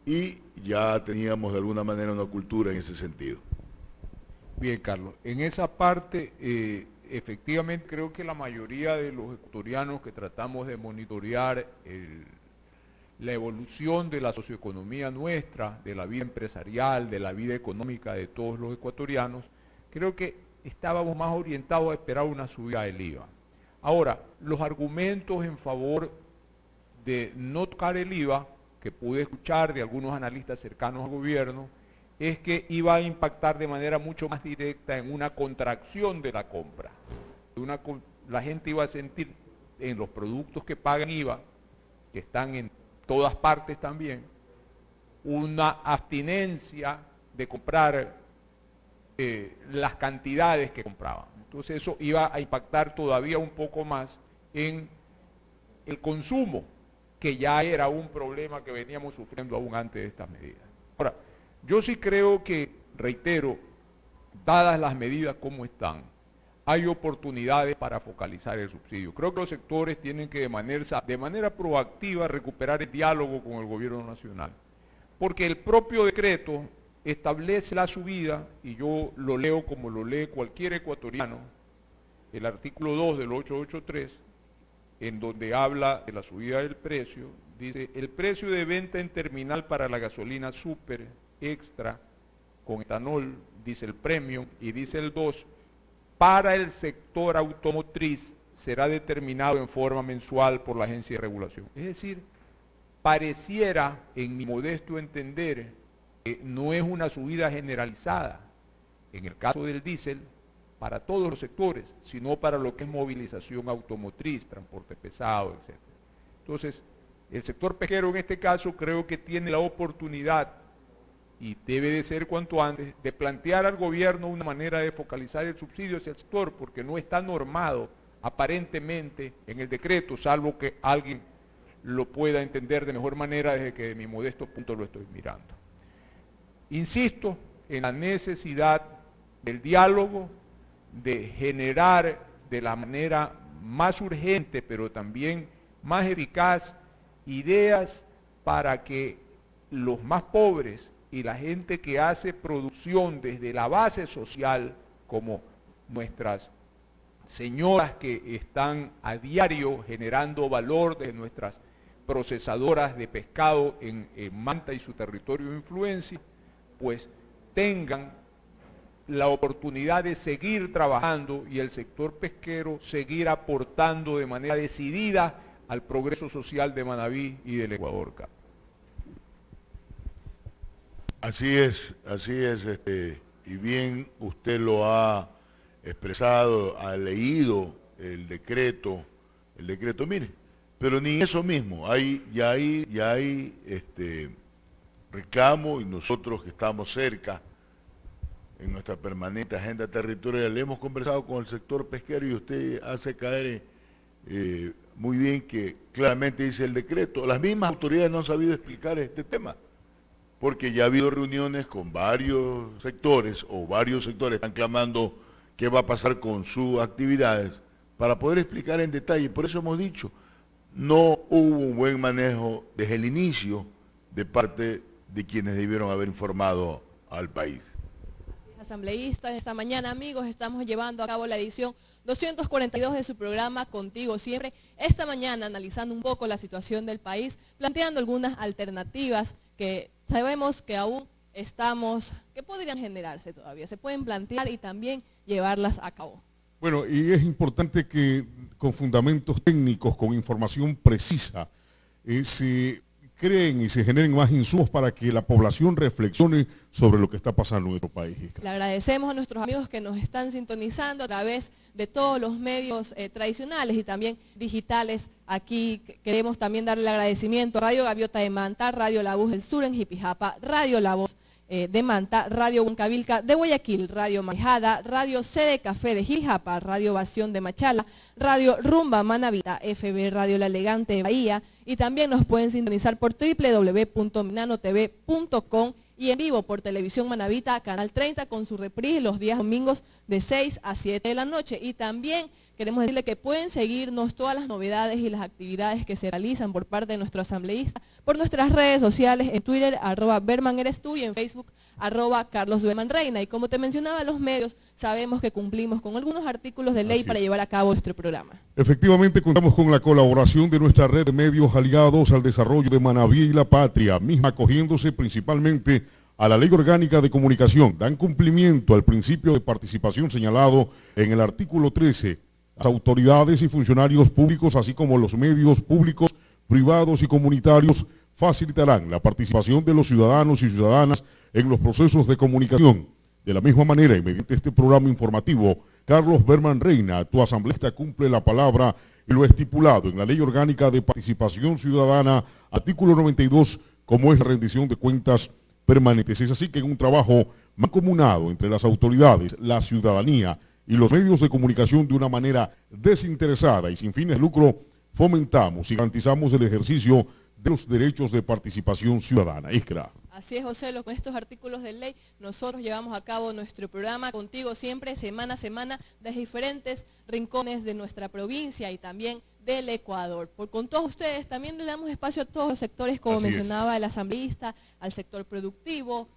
y ya teníamos de alguna manera una cultura en ese sentido. Bien, Carlos, en esa parte, efectivamente creo que la mayoría de los ecuatorianos que tratamos de monitorear la evolución de la socioeconomía nuestra, de la vida empresarial, de la vida económica de todos los ecuatorianos, creo que estábamos más orientados a esperar una subida del IVA. Ahora, los argumentos en favor de no tocar el IVA, que pude escuchar de algunos analistas cercanos al gobierno, es que iba a impactar de manera mucho más directa en una contracción de la compra. La gente iba a sentir en los productos que pagan IVA, que están en todas partes también, una abstinencia de comprar las cantidades que compraban. Entonces eso iba a impactar todavía un poco más en el consumo, que ya era un problema que veníamos sufriendo aún antes de estas medidas. Ahora, yo sí creo que, reitero, dadas las medidas como están, hay oportunidades para focalizar el subsidio. Creo que los sectores tienen que de manera proactiva recuperar el diálogo con el gobierno nacional, porque el propio decreto establece la subida, y yo lo leo como lo lee cualquier ecuatoriano, el artículo 2 del 883, en donde habla de la subida del precio, dice: el precio de venta en terminal para la gasolina super, extra, con etanol, dice el premium, y dice el 2, para el sector automotriz será determinado en forma mensual por la agencia de regulación. Es decir, pareciera, en mi modesto entender, que no es una subida generalizada, en el caso del diésel, para todos los sectores, sino para lo que es movilización automotriz, transporte pesado, etc. Entonces, el sector pesquero en este caso creo que tiene la oportunidad, y debe de ser cuanto antes, de plantear al gobierno una manera de focalizar el subsidio hacia el sector, porque no está normado aparentemente en el decreto, salvo que alguien lo pueda entender de mejor manera desde que de mi modesto punto lo estoy mirando. Insisto en la necesidad del diálogo, de generar de la manera más urgente, pero también más eficaz, ideas para que los más pobres y la gente que hace producción desde la base social, como nuestras señoras que están a diario generando valor de nuestras procesadoras de pescado en Manta y su territorio de influencia, pues tengan la oportunidad de seguir trabajando y el sector pesquero seguir aportando de manera decidida al progreso social de Manabí y del Ecuador. Así es, y bien usted lo ha expresado, ha leído el decreto, mire, pero ni eso mismo, ya hay reclamo, y nosotros que estamos cerca, en nuestra permanente agenda territorial, hemos conversado con el sector pesquero y usted hace caer muy bien que claramente dice el decreto, las mismas autoridades no han sabido explicar este tema, porque ya ha habido reuniones con varios sectores, o varios sectores están clamando qué va a pasar con sus actividades, para poder explicar en detalle. Por eso hemos dicho, no hubo un buen manejo desde el inicio de parte de quienes debieron haber informado al país. asambleístas. Esta mañana, amigos, estamos llevando a cabo la edición 242 de su programa Contigo Siempre. Esta mañana analizando un poco la situación del país, planteando algunas alternativas que sabemos que aún que podrían generarse todavía, se pueden plantear y también llevarlas a cabo. Bueno, y es importante que con fundamentos técnicos, con información precisa, se creen y se generen más insumos para que la población reflexione sobre lo que está pasando en nuestro país. Le agradecemos a nuestros amigos que nos están sintonizando a través de todos los medios tradicionales y también digitales. Aquí queremos también darle el agradecimiento a Radio Gaviota de Manta, Radio La Voz del Sur en Jipijapa, Radio La Voz de Manta, Radio Huancavilca de Guayaquil, Radio Maijada, Radio C de Café de Jipijapa, Radio Ovación de Machala, Radio Rumba Manavita, FB Radio La Elegante de Bahía, y también nos pueden sintonizar por www.minanotv.com y en vivo por Televisión Manavita, Canal 30, con su reprise los días domingos de 6 a 7 de la noche. Y también queremos decirle que pueden seguirnos todas las novedades y las actividades que se realizan por parte de nuestro asambleísta por nuestras redes sociales, en Twitter, @BermanEresTú, y en Facebook, @CarlosBermanReina. Y como te mencionaba, los medios sabemos que cumplimos con algunos artículos de ley para llevar a cabo nuestro programa. Efectivamente, contamos con la colaboración de nuestra red de medios aliados al desarrollo de Manaví y La Patria, misma acogiéndose principalmente a la Ley Orgánica de Comunicación. Dan cumplimiento al principio de participación señalado en el artículo 13. Las autoridades y funcionarios públicos, así como los medios públicos, privados y comunitarios, facilitarán la participación de los ciudadanos y ciudadanas en los procesos de comunicación. De la misma manera, y mediante este programa informativo, Carlos Berman Reina, tu asambleísta, cumple la palabra y lo estipulado en la Ley Orgánica de Participación Ciudadana, artículo 92, como es la rendición de cuentas permanentes. Es así que en un trabajo mancomunado entre las autoridades, la ciudadanía y los medios de comunicación, de una manera desinteresada y sin fines de lucro, fomentamos y garantizamos el ejercicio de los derechos de participación ciudadana. Iskra. Así es, José, con estos artículos de ley nosotros llevamos a cabo nuestro programa Contigo Siempre, semana a semana, desde diferentes rincones de nuestra provincia y también del Ecuador. Con todos ustedes también le damos espacio a todos los sectores, como mencionaba el asambleísta, al sector productivo,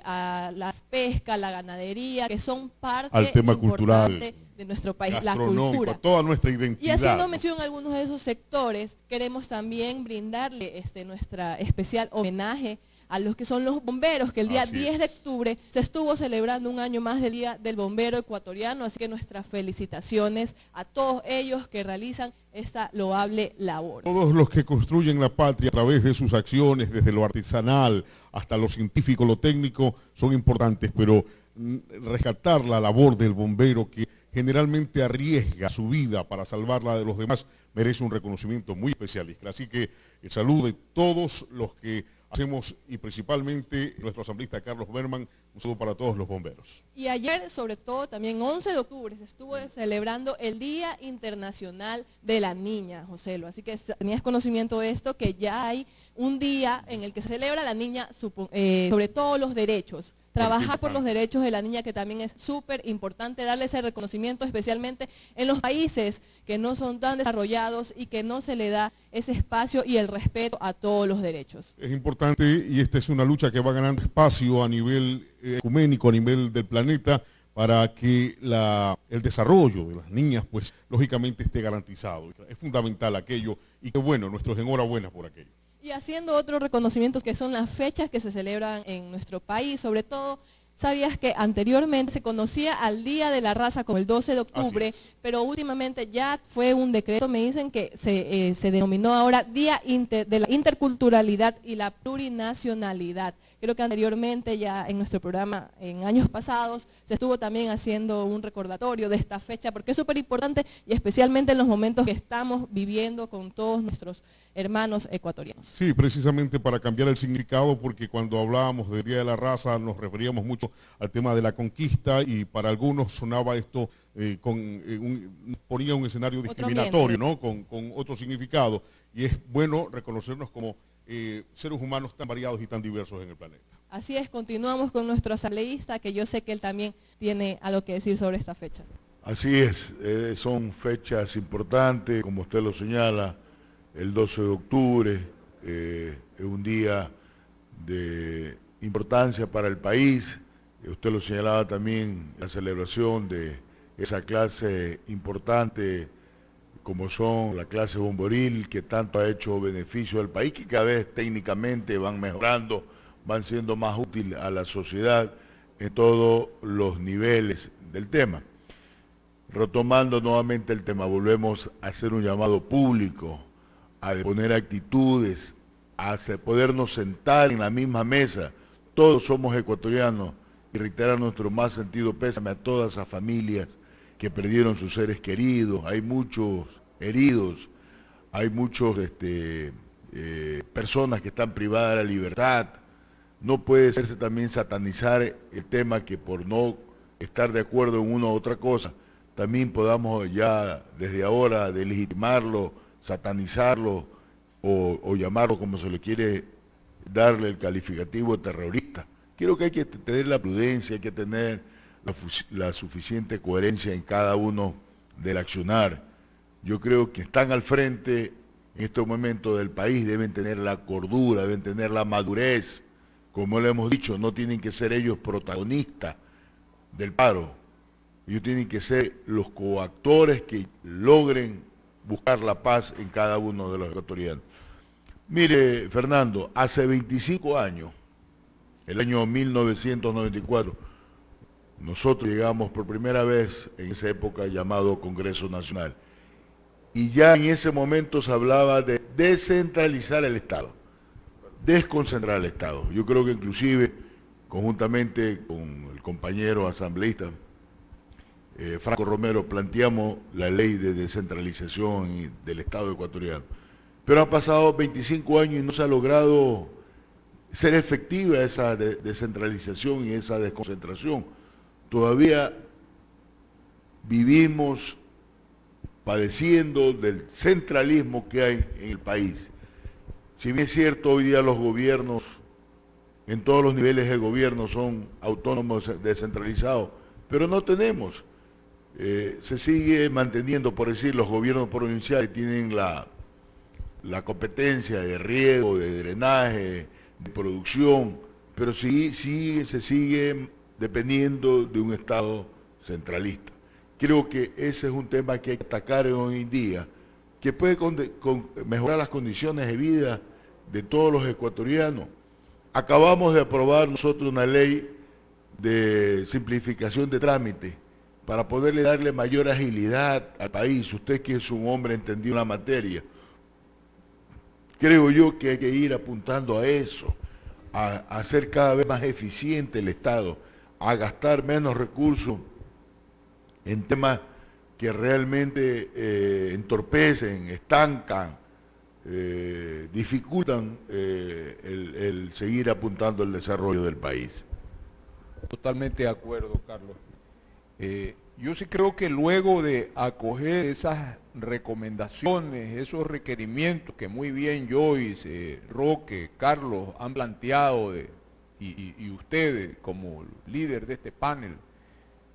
a la pesca, la ganadería, que son parte al tema importante cultural de nuestro país, la cultura, toda nuestra identidad. Y haciendo mención a algunos de esos sectores, queremos también brindarle nuestra especial homenaje a los que son los bomberos, que el día 10 de octubre se estuvo celebrando un año más del Día del Bombero Ecuatoriano, así que nuestras felicitaciones a todos ellos que realizan esta loable labor. Todos los que construyen la patria a través de sus acciones, desde lo artesanal hasta lo científico, lo técnico, son importantes, pero rescatar la labor del bombero que generalmente arriesga su vida para salvarla de los demás, merece un reconocimiento muy especial. Así que el saludo de todos los que hacemos, y principalmente nuestro asambleísta Carlos Berman, un saludo para todos los bomberos. Y ayer, sobre todo, también 11 de octubre, se estuvo celebrando el Día Internacional de la Niña, Joselo. Así que tenías conocimiento de esto, que ya hay un día en el que se celebra la niña, sobre todo los derechos. Trabajar por los derechos de la niña, que también es súper importante, darle ese reconocimiento, especialmente en los países que no son tan desarrollados y que no se le da ese espacio y el respeto a todos los derechos. Es importante, y esta es una lucha que va ganando espacio a nivel ecuménico, a nivel del planeta, para que el desarrollo de las niñas, pues, lógicamente esté garantizado. Es fundamental aquello, y que bueno, nuestros enhorabuenas por aquello. Y haciendo otros reconocimientos que son las fechas que se celebran en nuestro país, sobre todo, ¿sabías que anteriormente se conocía al Día de la Raza como el 12 de octubre, pero últimamente ya fue un decreto, me dicen que se denominó ahora Día de la Interculturalidad y la Plurinacionalidad? Creo que anteriormente ya en nuestro programa, en años pasados, se estuvo también haciendo un recordatorio de esta fecha, porque es súper importante y especialmente en los momentos que estamos viviendo con todos nuestros hermanos ecuatorianos. Sí, precisamente para cambiar el significado, porque cuando hablábamos del Día de la Raza nos referíamos mucho al tema de la conquista, y para algunos sonaba esto, ponía un escenario discriminatorio, ¿no? Con otro significado, y es bueno reconocernos como seres humanos tan variados y tan diversos en el planeta. Así es, continuamos con nuestro asambleísta, que yo sé que él también tiene algo que decir sobre esta fecha. Así es, son fechas importantes, como usted lo señala, el 12 de octubre es un día de importancia para el país, Usted lo señalaba también, la celebración de esa clase importante como son la clase bomboril, que tanto ha hecho beneficio al país, que cada vez técnicamente van mejorando, van siendo más útiles a la sociedad en todos los niveles del tema. Retomando nuevamente el tema, volvemos a hacer un llamado público, a poner actitudes, a podernos sentar en la misma mesa. Todos somos ecuatorianos y reiterar nuestro más sentido pésame a todas esas familias que perdieron sus seres queridos. Hay muchos heridos, hay muchos personas que están privadas de la libertad. No puede hacerse también satanizar el tema que por no estar de acuerdo en una u otra cosa, también podamos ya desde ahora delegitimarlo, satanizarlo o llamarlo como se le quiere darle el calificativo terrorista. Creo que hay que tener la prudencia, hay que tener la suficiente coherencia en cada uno del accionar. Yo creo que están al frente en estos momentos del país, deben tener la cordura, deben tener la madurez. Como le hemos dicho, no tienen que ser ellos protagonistas del paro. Ellos tienen que ser los coactores que logren buscar la paz en cada uno de los ecuatorianos. Mire, Fernando, hace 25 años, el año 1994, nosotros llegamos por primera vez en esa época llamado Congreso Nacional. Y ya en ese momento se hablaba de descentralizar el Estado, desconcentrar el Estado. Yo creo que inclusive, conjuntamente con el compañero asambleísta Franco Romero, planteamos la ley de descentralización del Estado ecuatoriano. Pero han pasado 25 años y no se ha logrado ser efectiva esa descentralización y esa desconcentración. Todavía vivimos padeciendo del centralismo que hay en el país. Si bien es cierto, hoy día los gobiernos, en todos los niveles de gobierno, son autónomos descentralizados, pero no tenemos. Se sigue manteniendo, por decir, los gobiernos provinciales tienen la competencia de riego, de drenaje, de producción, pero se sigue dependiendo de un Estado centralista. Creo que ese es un tema que hay que atacar hoy en día, que puede mejorar las condiciones de vida de todos los ecuatorianos. Acabamos de aprobar nosotros una ley de simplificación de trámite para poderle darle mayor agilidad al país. Usted que es un hombre entendido en la materia, creo yo que hay que ir apuntando a eso, a hacer cada vez más eficiente el Estado, a gastar menos recursos en temas que realmente entorpecen, estancan, dificultan el seguir apuntando al desarrollo del país. Totalmente de acuerdo, Carlos. Yo sí creo que luego de acoger esas recomendaciones, esos requerimientos que muy bien Joyce, Roque, Carlos han planteado y ustedes como líder de este panel,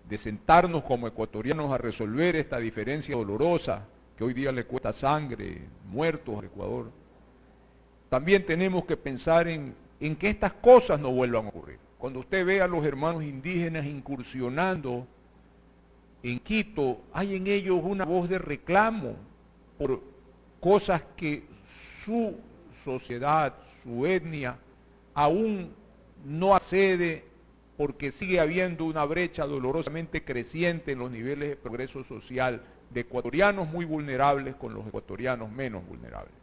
de sentarnos como ecuatorianos a resolver esta diferencia dolorosa que hoy día le cuesta sangre, muertos al Ecuador, también tenemos que pensar en que estas cosas no vuelvan a ocurrir. Cuando usted ve a los hermanos indígenas incursionando en Quito, hay en ellos una voz de reclamo por cosas que su sociedad, su etnia, aún no accede, porque sigue habiendo una brecha dolorosamente creciente en los niveles de progreso social de ecuatorianos muy vulnerables con los ecuatorianos menos vulnerables.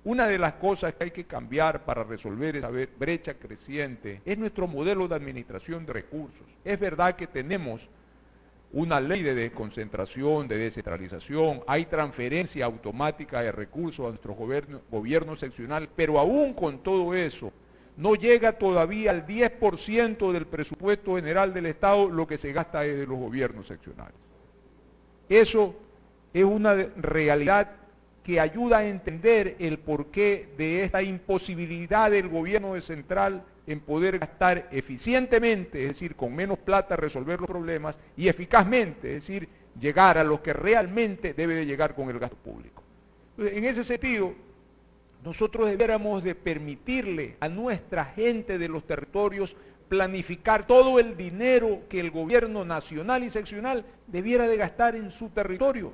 Una de las cosas que hay que cambiar para resolver esa brecha creciente es nuestro modelo de administración de recursos. Es verdad que tenemos una ley de desconcentración, de descentralización, hay transferencia automática de recursos a nuestro gobierno seccional, pero aún con todo eso, no llega todavía al 10% del presupuesto general del Estado lo que se gasta desde los gobiernos seccionales. Eso es una realidad que ayuda a entender el porqué de esta imposibilidad del gobierno central en poder gastar eficientemente, es decir, con menos plata resolver los problemas, y eficazmente, es decir, llegar a lo que realmente debe de llegar con el gasto público. Entonces, en ese sentido, nosotros debiéramos de permitirle a nuestra gente de los territorios planificar todo el dinero que el gobierno nacional y seccional debiera de gastar en su territorio.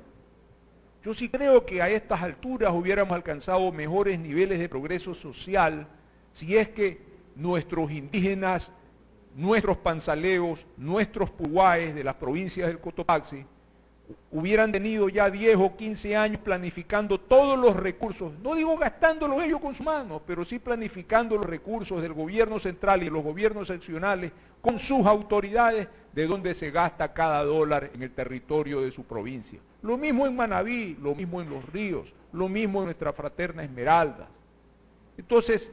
Yo sí creo que a estas alturas hubiéramos alcanzado mejores niveles de progreso social si es que nuestros indígenas, nuestros panzaleos, nuestros puguáes de las provincias del Cotopaxi hubieran tenido ya 10 o 15 años planificando todos los recursos, no digo gastándolos ellos con sus manos, pero sí planificando los recursos del gobierno central y de los gobiernos seccionales con sus autoridades de dónde se gasta cada dólar en el territorio de su provincia. Lo mismo en Manabí, lo mismo en Los Ríos, lo mismo en nuestra fraterna Esmeraldas. Entonces,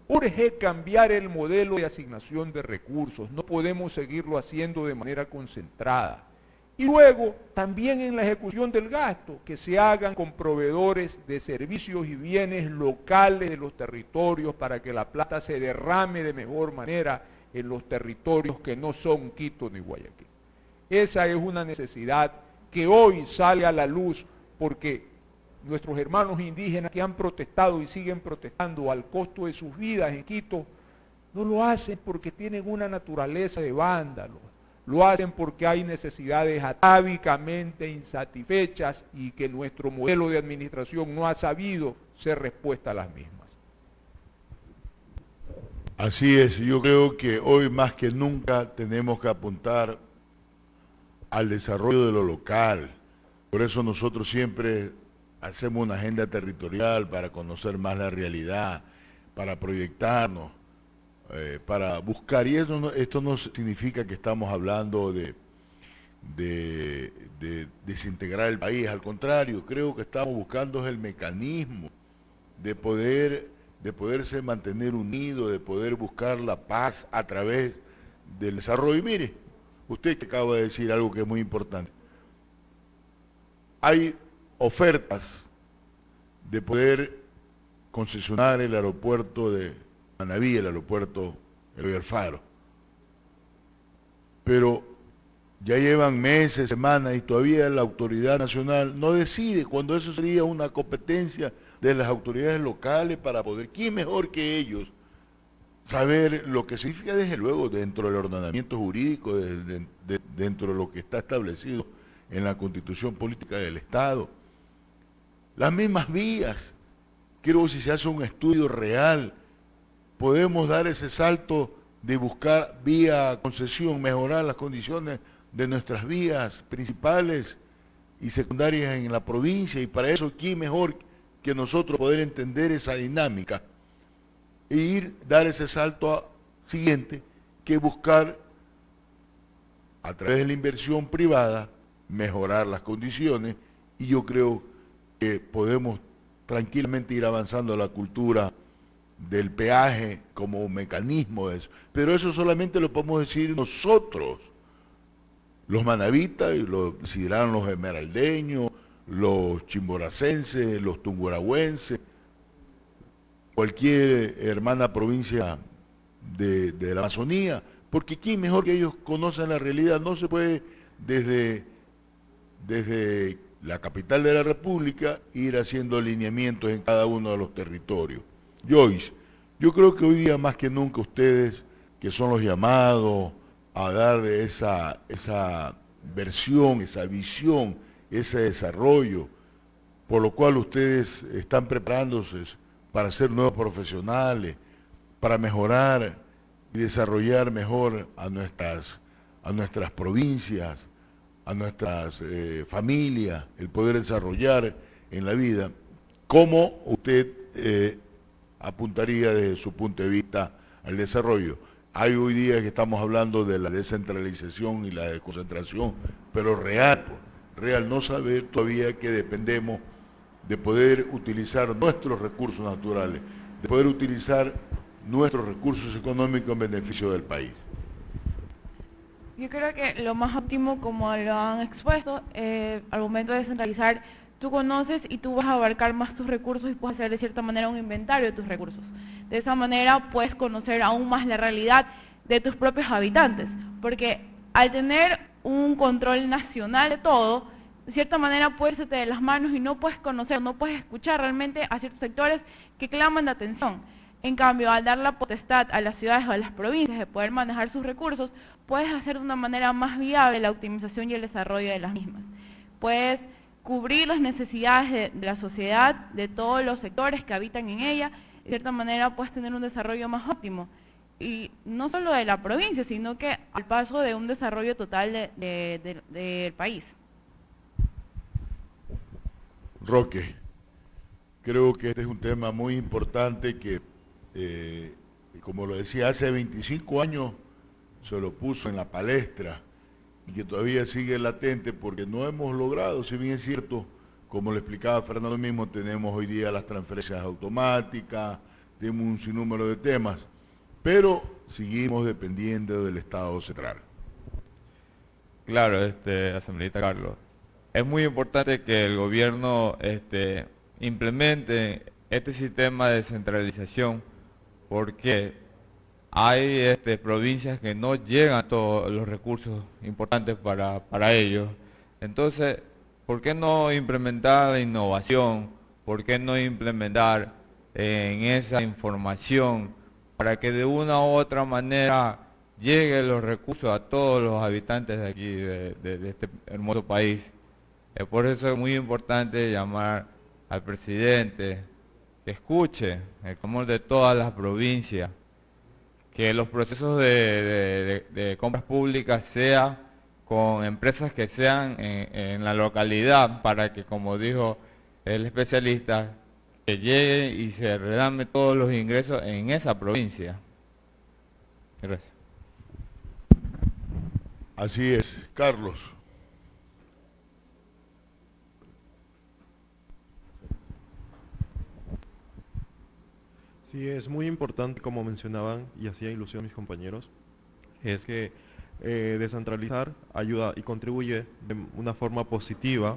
urge cambiar el modelo de asignación de recursos, no podemos seguirlo haciendo de manera concentrada. Y luego, también en la ejecución del gasto, que se hagan con proveedores de servicios y bienes locales de los territorios para que la plata se derrame de mejor manera en los territorios que no son Quito ni Guayaquil. Esa es una necesidad que hoy sale a la luz porque nuestros hermanos indígenas que han protestado y siguen protestando al costo de sus vidas en Quito, no lo hacen porque tienen una naturaleza de vándalos. Lo hacen porque hay necesidades atávicamente insatisfechas y que nuestro modelo de administración no ha sabido ser respuesta a las mismas. Así es, yo creo que hoy más que nunca tenemos que apuntar al desarrollo de lo local. Por eso nosotros siempre hacemos una agenda territorial para conocer más la realidad, para proyectarnos, para buscar, y esto no significa que estamos hablando de desintegrar el país, al contrario, creo que estamos buscando el mecanismo de poderse mantener unido, de poder buscar la paz a través del desarrollo. Y mire, usted que acaba de decir algo que es muy importante, hay ofertas de poder concesionar el aeropuerto de Manabí, el aeropuerto Eloy Alfaro. Pero ya llevan meses, semanas y todavía la autoridad nacional no decide cuando eso sería una competencia de las autoridades locales para poder, ¿quién mejor que ellos? Saber lo que significa desde luego dentro del ordenamiento jurídico, dentro de lo que está establecido en la Constitución Política del Estado. Las mismas vías, quiero si se hace un estudio real, podemos dar ese salto de buscar vía concesión, mejorar las condiciones de nuestras vías principales y secundarias en la provincia, y para eso, ¿quién mejor que nosotros poder entender esa dinámica e dar ese salto siguiente que buscar a través de la inversión privada mejorar las condiciones? Y yo creo que podemos tranquilamente ir avanzando a la cultura del peaje como un mecanismo de eso. Pero eso solamente lo podemos decir nosotros, los manavitas, y lo decidirán los esmeraldeños, los chimboracenses, los tunguragüenses, cualquier hermana provincia de la Amazonía, porque ¿quién mejor que ellos conocen la realidad? No se puede desde la capital de la República ir haciendo alineamientos en cada uno de los territorios. Joyce, yo creo que hoy día más que nunca ustedes, que son los llamados a dar esa versión, esa visión, ese desarrollo, por lo cual ustedes están preparándose para ser nuevos profesionales, para mejorar y desarrollar mejor a nuestras provincias, a nuestras familias, el poder desarrollar en la vida. ¿Cómo usted apuntaría desde su punto de vista al desarrollo? Hay hoy día que estamos hablando de la descentralización y la desconcentración, pero real, no saber todavía que dependemos de poder utilizar nuestros recursos naturales, de poder utilizar nuestros recursos económicos en beneficio del país. Yo creo que lo más óptimo, como lo han expuesto, al momento de descentralizar, tú conoces y tú vas a abarcar más tus recursos y puedes hacer de cierta manera un inventario de tus recursos. De esa manera puedes conocer aún más la realidad de tus propios habitantes, porque al tener un control nacional de todo, de cierta manera puedes irte de las manos y no puedes conocer, no puedes escuchar realmente a ciertos sectores que claman de atención. En cambio, al dar la potestad a las ciudades o a las provincias de poder manejar sus recursos, puedes hacer de una manera más viable la optimización y el desarrollo de las mismas. Puedes cubrir las necesidades de la sociedad, de todos los sectores que habitan en ella. De cierta manera puedes tener un desarrollo más óptimo. Y no solo de la provincia, sino que al paso de un desarrollo total del país. Roque, creo que este es un tema muy importante que, como lo decía, hace 25 años se lo puso en la palestra y que todavía sigue latente porque no hemos logrado, si bien es cierto, como le explicaba Fernando mismo, tenemos hoy día las transferencias automáticas, tenemos un sinnúmero de temas, pero seguimos dependiendo del Estado central. Claro, asambleísta Carlos. Es muy importante que el gobierno implemente este sistema de descentralización porque hay provincias que no llegan a todos los recursos importantes para ellos. Entonces, ¿por qué no implementar la innovación? ¿Por qué no implementar en esa información para que de una u otra manera lleguen los recursos a todos los habitantes de aquí, de este hermoso país? Por eso es muy importante llamar al presidente que escuche el clamor de todas las provincias, que los procesos de compras públicas sean con empresas que sean en la localidad para que, como dijo el especialista, que llegue y se redame todos los ingresos en esa provincia. Gracias. Así es. Carlos. Sí, es muy importante, como mencionaban y hacía ilusión mis compañeros, es que descentralizar ayuda y contribuye de una forma positiva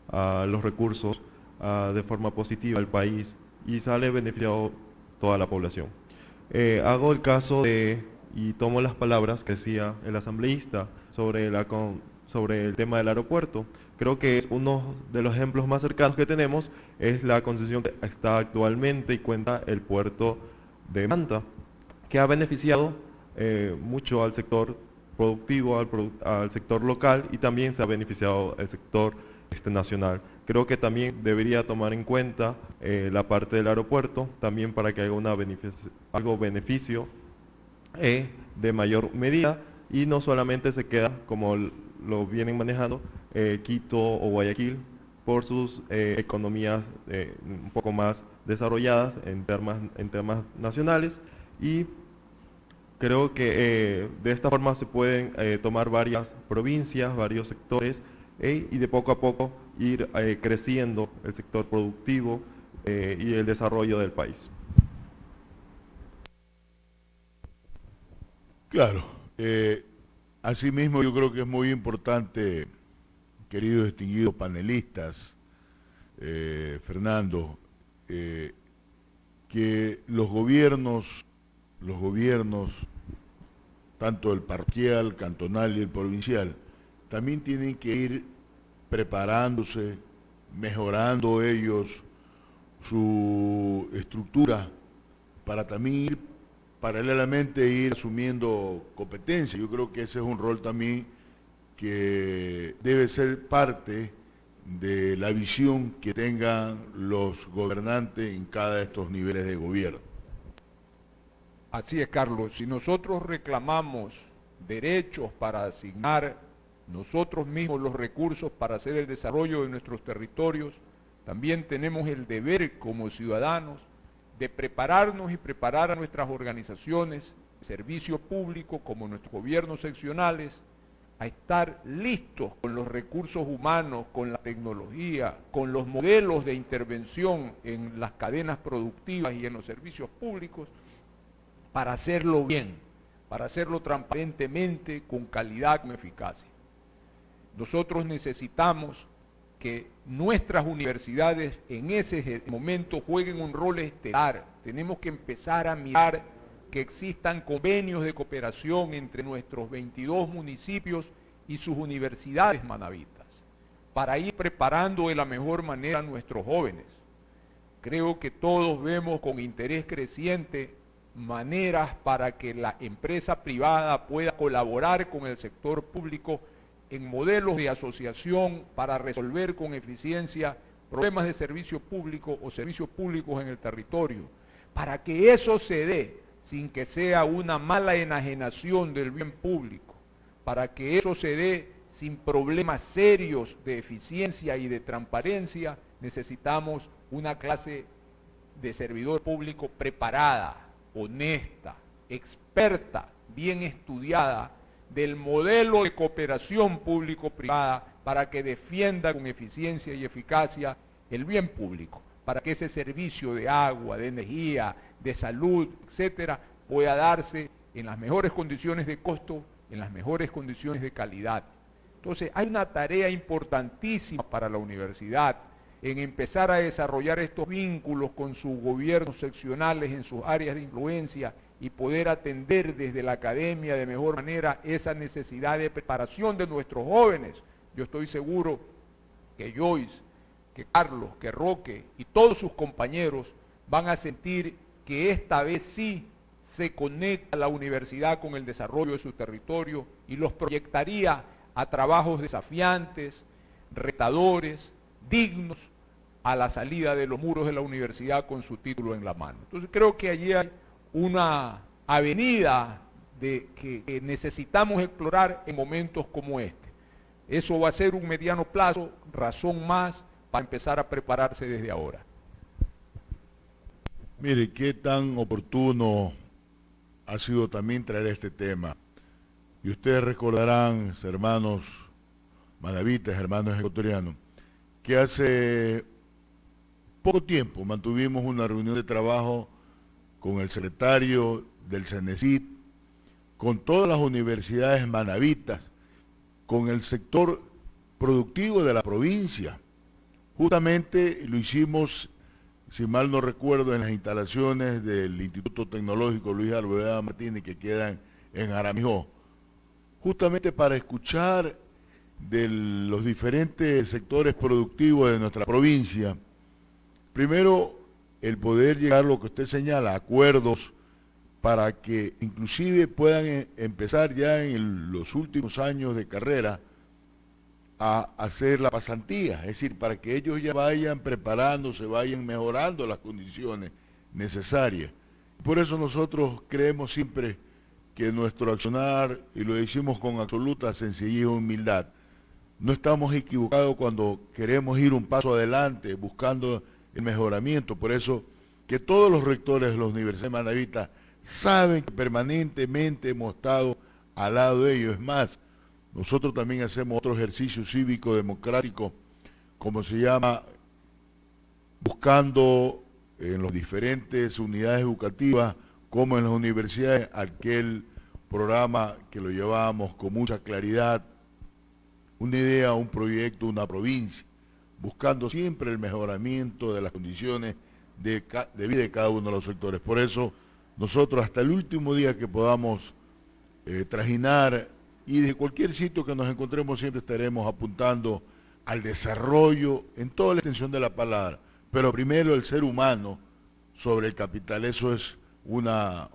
a los recursos, de forma positiva al país y sale beneficiado toda la población. Hago el caso y tomo las palabras que decía el asambleísta sobre el tema del aeropuerto. Creo que uno de los ejemplos más cercanos que tenemos es la concesión que está actualmente y cuenta el puerto de Manta, que ha beneficiado mucho al sector productivo, al sector local y también se ha beneficiado el sector nacional. Creo que también debería tomar en cuenta la parte del aeropuerto, también para que haya algo beneficio de mayor medida y no solamente se queda como lo vienen manejando Quito o Guayaquil por sus economías un poco más desarrolladas en temas nacionales, y creo que de esta forma se pueden tomar varias provincias, varios sectores y de poco a poco ir creciendo el sector productivo y el desarrollo del país. Claro, asimismo yo creo que es muy importante, queridos distinguidos panelistas, Fernando, que los gobiernos, tanto el parroquial, cantonal y el provincial, también tienen que ir preparándose, mejorando ellos su estructura para también ir paralelamente ir asumiendo competencia. Yo creo que ese es un rol también que debe ser parte de la visión que tengan los gobernantes en cada de estos niveles de gobierno. Así es, Carlos. Si nosotros reclamamos derechos para asignar nosotros mismos los recursos para hacer el desarrollo de nuestros territorios, también tenemos el deber como ciudadanos de prepararnos y preparar a nuestras organizaciones de servicio público como nuestros gobiernos seccionales a estar listos con los recursos humanos, con la tecnología, con los modelos de intervención en las cadenas productivas y en los servicios públicos para hacerlo bien, para hacerlo transparentemente, con calidad, con eficacia. Nosotros necesitamos que nuestras universidades en ese momento jueguen un rol estelar. Tenemos que empezar a mirar que existan convenios de cooperación entre nuestros 22 municipios y sus universidades manavitas, para ir preparando de la mejor manera a nuestros jóvenes. Creo que todos vemos con interés creciente maneras para que la empresa privada pueda colaborar con el sector público en modelos de asociación para resolver con eficiencia problemas de servicio público o servicios públicos en el territorio. Para que eso se dé sin que sea una mala enajenación del bien público, para que eso se dé sin problemas serios de eficiencia y de transparencia, necesitamos una clase de servidor público preparada, honesta, experta, bien estudiada, del modelo de cooperación público-privada para que defienda con eficiencia y eficacia el bien público, para que ese servicio de agua, de energía, de salud, etcétera, pueda darse en las mejores condiciones de costo, en las mejores condiciones de calidad. Entonces, hay una tarea importantísima para la universidad en empezar a desarrollar estos vínculos con sus gobiernos seccionales en sus áreas de influencia y poder atender desde la academia de mejor manera esa necesidad de preparación de nuestros jóvenes. Yo estoy seguro que Joyce, que Carlos, que Roque y todos sus compañeros van a sentir que esta vez sí se conecta la universidad con el desarrollo de su territorio y los proyectaría a trabajos desafiantes, retadores, dignos, a la salida de los muros de la universidad con su título en la mano. Entonces creo que allí hay una avenida que necesitamos explorar en momentos como este. Eso va a ser un mediano plazo, razón más para empezar a prepararse desde ahora. Mire, qué tan oportuno ha sido también traer este tema. Y ustedes recordarán, hermanos manavitas, hermanos ecuatorianos, que hace poco tiempo mantuvimos una reunión de trabajo con el secretario del CENESID, con todas las universidades manavitas, con el sector productivo de la provincia. Justamente lo hicimos, si mal no recuerdo, en las instalaciones del Instituto Tecnológico Luis Alvarado Martínez, que quedan en Jaramillo, justamente para escuchar de los diferentes sectores productivos de nuestra provincia. Primero, el poder llegar a lo que usted señala, a acuerdos para que inclusive puedan empezar ya en los últimos años de carrera a hacer la pasantía, es decir, para que ellos ya vayan preparándose, vayan mejorando las condiciones necesarias. Por eso nosotros creemos siempre que nuestro accionar, y lo decimos con absoluta sencillez y humildad, no estamos equivocados cuando queremos ir un paso adelante buscando el mejoramiento. Por eso que todos los rectores de las universidades manavitas saben que permanentemente hemos estado al lado de ellos. Es más, nosotros también hacemos otro ejercicio cívico democrático, como se llama, buscando en las diferentes unidades educativas, como en las universidades, aquel programa que lo llevábamos con mucha claridad, una idea, un proyecto, una provincia, buscando siempre el mejoramiento de las condiciones de vida de cada uno de los sectores. Por eso nosotros hasta el último día que podamos trajinar, y desde cualquier sitio que nos encontremos siempre estaremos apuntando al desarrollo en toda la extensión de la palabra, pero primero el ser humano sobre el capital. Eso es una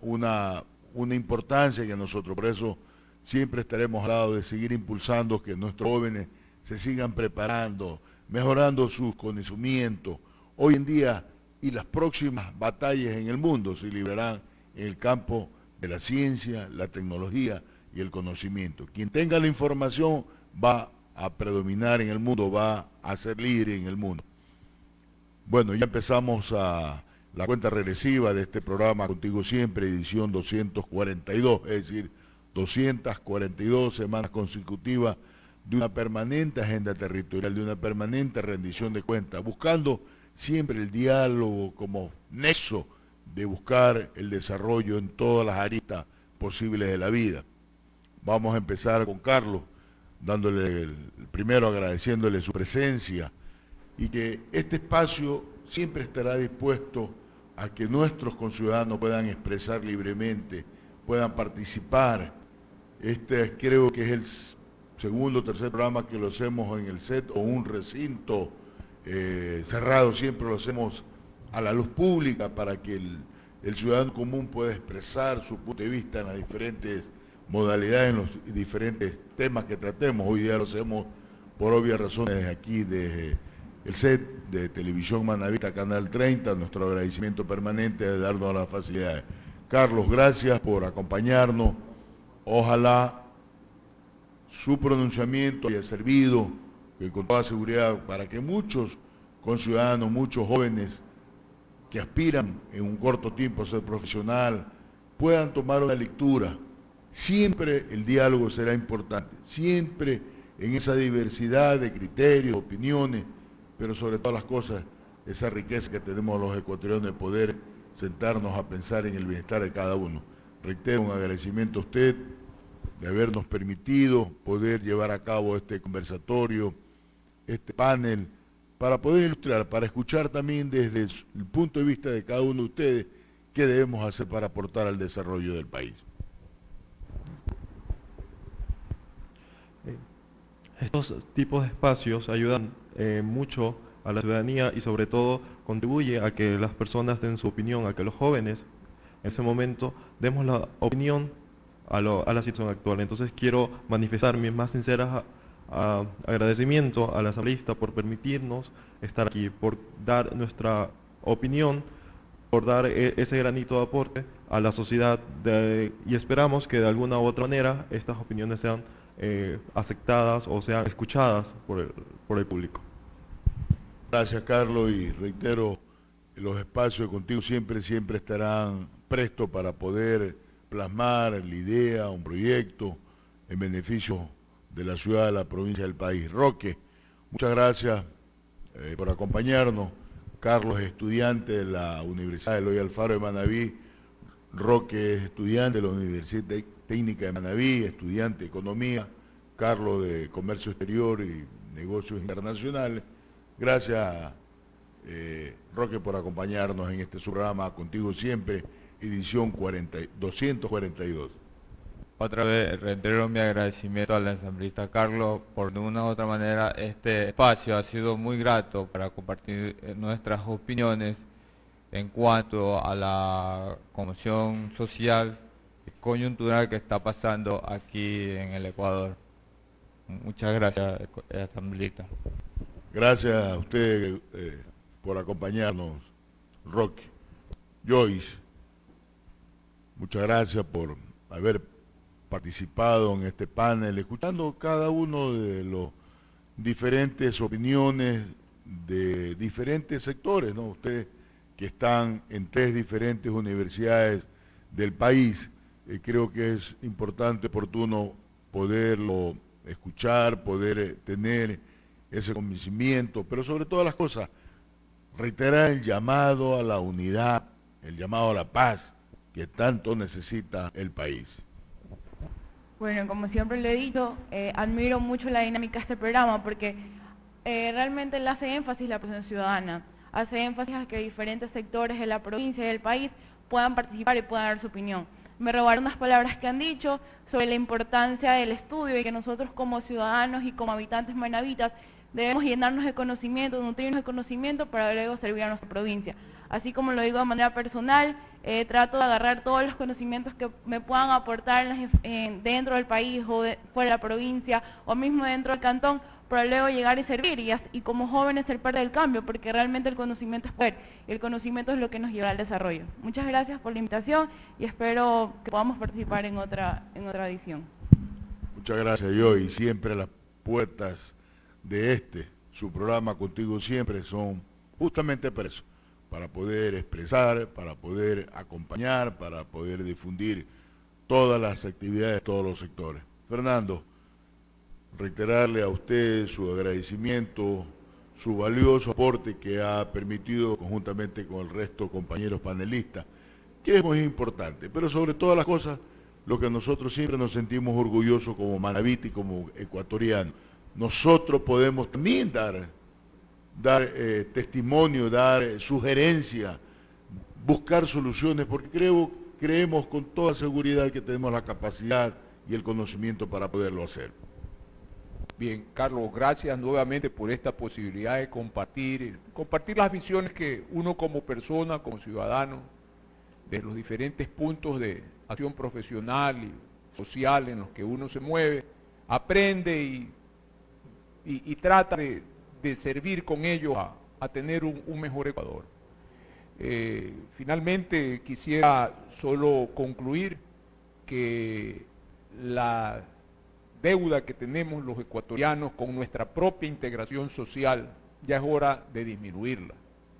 importancia que nosotros, por eso siempre estaremos al lado de seguir impulsando que nuestros jóvenes se sigan preparando, mejorando sus conocimientos. Hoy en día y las próximas batallas en el mundo se librarán en el campo de la ciencia, la tecnología y el conocimiento. Quien tenga la información va a predominar en el mundo, va a ser líder en el mundo. Bueno, ya empezamos a la cuenta regresiva de este programa Contigo Siempre, edición 242, es decir, 242 semanas consecutivas de una permanente agenda territorial, de una permanente rendición de cuentas, buscando siempre el diálogo como nexo de buscar el desarrollo en todas las aristas posibles de la vida. Vamos a empezar con Carlos, dándole primero agradeciéndole su presencia y que este espacio siempre estará dispuesto a que nuestros conciudadanos puedan expresar libremente, puedan participar. Este creo que es el segundo o tercer programa que lo hacemos en el set o un recinto cerrado, siempre lo hacemos a la luz pública para que el ciudadano común pueda expresar su punto de vista en las diferentes modalidades, en los diferentes temas que tratemos. Hoy día lo hacemos por obvias razones aquí desde el set de Televisión Manavita, Canal 30, nuestro agradecimiento permanente de darnos las facilidades. Carlos, gracias por acompañarnos. Ojalá su pronunciamiento haya servido, que con toda seguridad, para que muchos conciudadanos, muchos jóvenes que aspiran en un corto tiempo a ser profesional, puedan tomar una lectura. Siempre el diálogo será importante, siempre en esa diversidad de criterios, opiniones, pero sobre todas las cosas, esa riqueza que tenemos los ecuatorianos de poder sentarnos a pensar en el bienestar de cada uno. Reitero un agradecimiento a usted de habernos permitido poder llevar a cabo este conversatorio, este panel, para poder ilustrar, para escuchar también desde el punto de vista de cada uno de ustedes qué debemos hacer para aportar al desarrollo del país. Estos tipos de espacios ayudan mucho a la ciudadanía y sobre todo contribuye a que las personas den su opinión, a que los jóvenes en ese momento demos la opinión a la situación actual. Entonces quiero manifestar mi más sincera agradecimiento a la asambleísta por permitirnos estar aquí, por dar nuestra opinión, por dar ese granito de aporte a la sociedad y esperamos que de alguna u otra manera estas opiniones sean aceptadas o sean escuchadas por el público. Gracias, Carlos, y reitero, los espacios de Contigo siempre estarán prestos para poder plasmar la idea, un proyecto en beneficio de la ciudad, de la provincia, del país. Roque, muchas gracias por acompañarnos. Carlos es estudiante de la Universidad Eloy Alfaro de Manabí. Roque es estudiante de la Universidad Técnica de Manabí, estudiante de Economía. Carlos de Comercio Exterior y Negocios Internacionales. Gracias, Roque, por acompañarnos en este programa Contigo Siempre, edición 242. Otra vez reitero mi agradecimiento al asambleísta Carlos por de una u otra manera este espacio ha sido muy grato para compartir nuestras opiniones en cuanto a la conmoción social y coyuntural que está pasando aquí en el Ecuador. Muchas gracias, asambleísta. Gracias a usted por acompañarnos, Roque. Joyce, muchas gracias por haber participado en este panel, escuchando cada uno de los diferentes opiniones de diferentes sectores, ¿no? Ustedes que están en 3 diferentes universidades del país, creo que es importante, oportuno poderlo escuchar, poder tener ese convencimiento, pero sobre todas las cosas, reiterar el llamado a la unidad, el llamado a la paz que tanto necesita el país. Bueno, como siempre le he dicho, admiro mucho la dinámica de este programa porque realmente le hace énfasis a la presión ciudadana, hace énfasis a que diferentes sectores de la provincia y del país puedan participar y puedan dar su opinión. Me robaron unas palabras que han dicho sobre la importancia del estudio y que nosotros como ciudadanos y como habitantes manavitas debemos llenarnos de conocimiento, nutrirnos de conocimiento para luego servir a nuestra provincia. Así como lo digo de manera personal, trato de agarrar todos los conocimientos que me puedan aportar dentro del país o fuera de la provincia o mismo dentro del cantón para luego llegar y servir y como jóvenes ser parte del cambio, porque realmente el conocimiento es poder y el conocimiento es lo que nos lleva al desarrollo. Muchas gracias por la invitación y espero que podamos participar en otra edición. Muchas gracias, yo, y siempre las puertas de su programa Contigo Siempre son justamente para eso, para poder expresar, para poder acompañar, para poder difundir todas las actividades de todos los sectores. Fernando, reiterarle a usted su agradecimiento, su valioso aporte que ha permitido conjuntamente con el resto de compañeros panelistas, que es muy importante, pero sobre todas las cosas, lo que nosotros siempre nos sentimos orgullosos como manavita y como ecuatorianos. Nosotros podemos también dar testimonio, dar sugerencias, buscar soluciones, porque creemos con toda seguridad que tenemos la capacidad y el conocimiento para poderlo hacer. Muchas gracias, Joyce, y siempre las puertas de su programa Contigo Siempre son justamente para eso, para poder expresar, para poder acompañar, para poder difundir todas las actividades de todos los sectores. Fernando, reiterarle a usted su agradecimiento, su valioso aporte que ha permitido conjuntamente con el resto de compañeros panelistas, que es muy importante, pero sobre todas las cosas, lo que nosotros siempre nos sentimos orgullosos como manavita y como ecuatorianos. Nosotros podemos también dar testimonio, buscar soluciones, porque creemos con toda seguridad que tenemos la capacidad y el conocimiento para poderlo hacer. Bien, Carlos, gracias nuevamente por esta posibilidad de compartir las visiones que uno como persona, como ciudadano, de los diferentes puntos de acción profesional y social en los que uno se mueve, aprende y trata de servir con ello a tener un mejor Ecuador. Finalmente quisiera solo concluir que la deuda que tenemos los ecuatorianos con nuestra propia integración social ya es hora de disminuirla.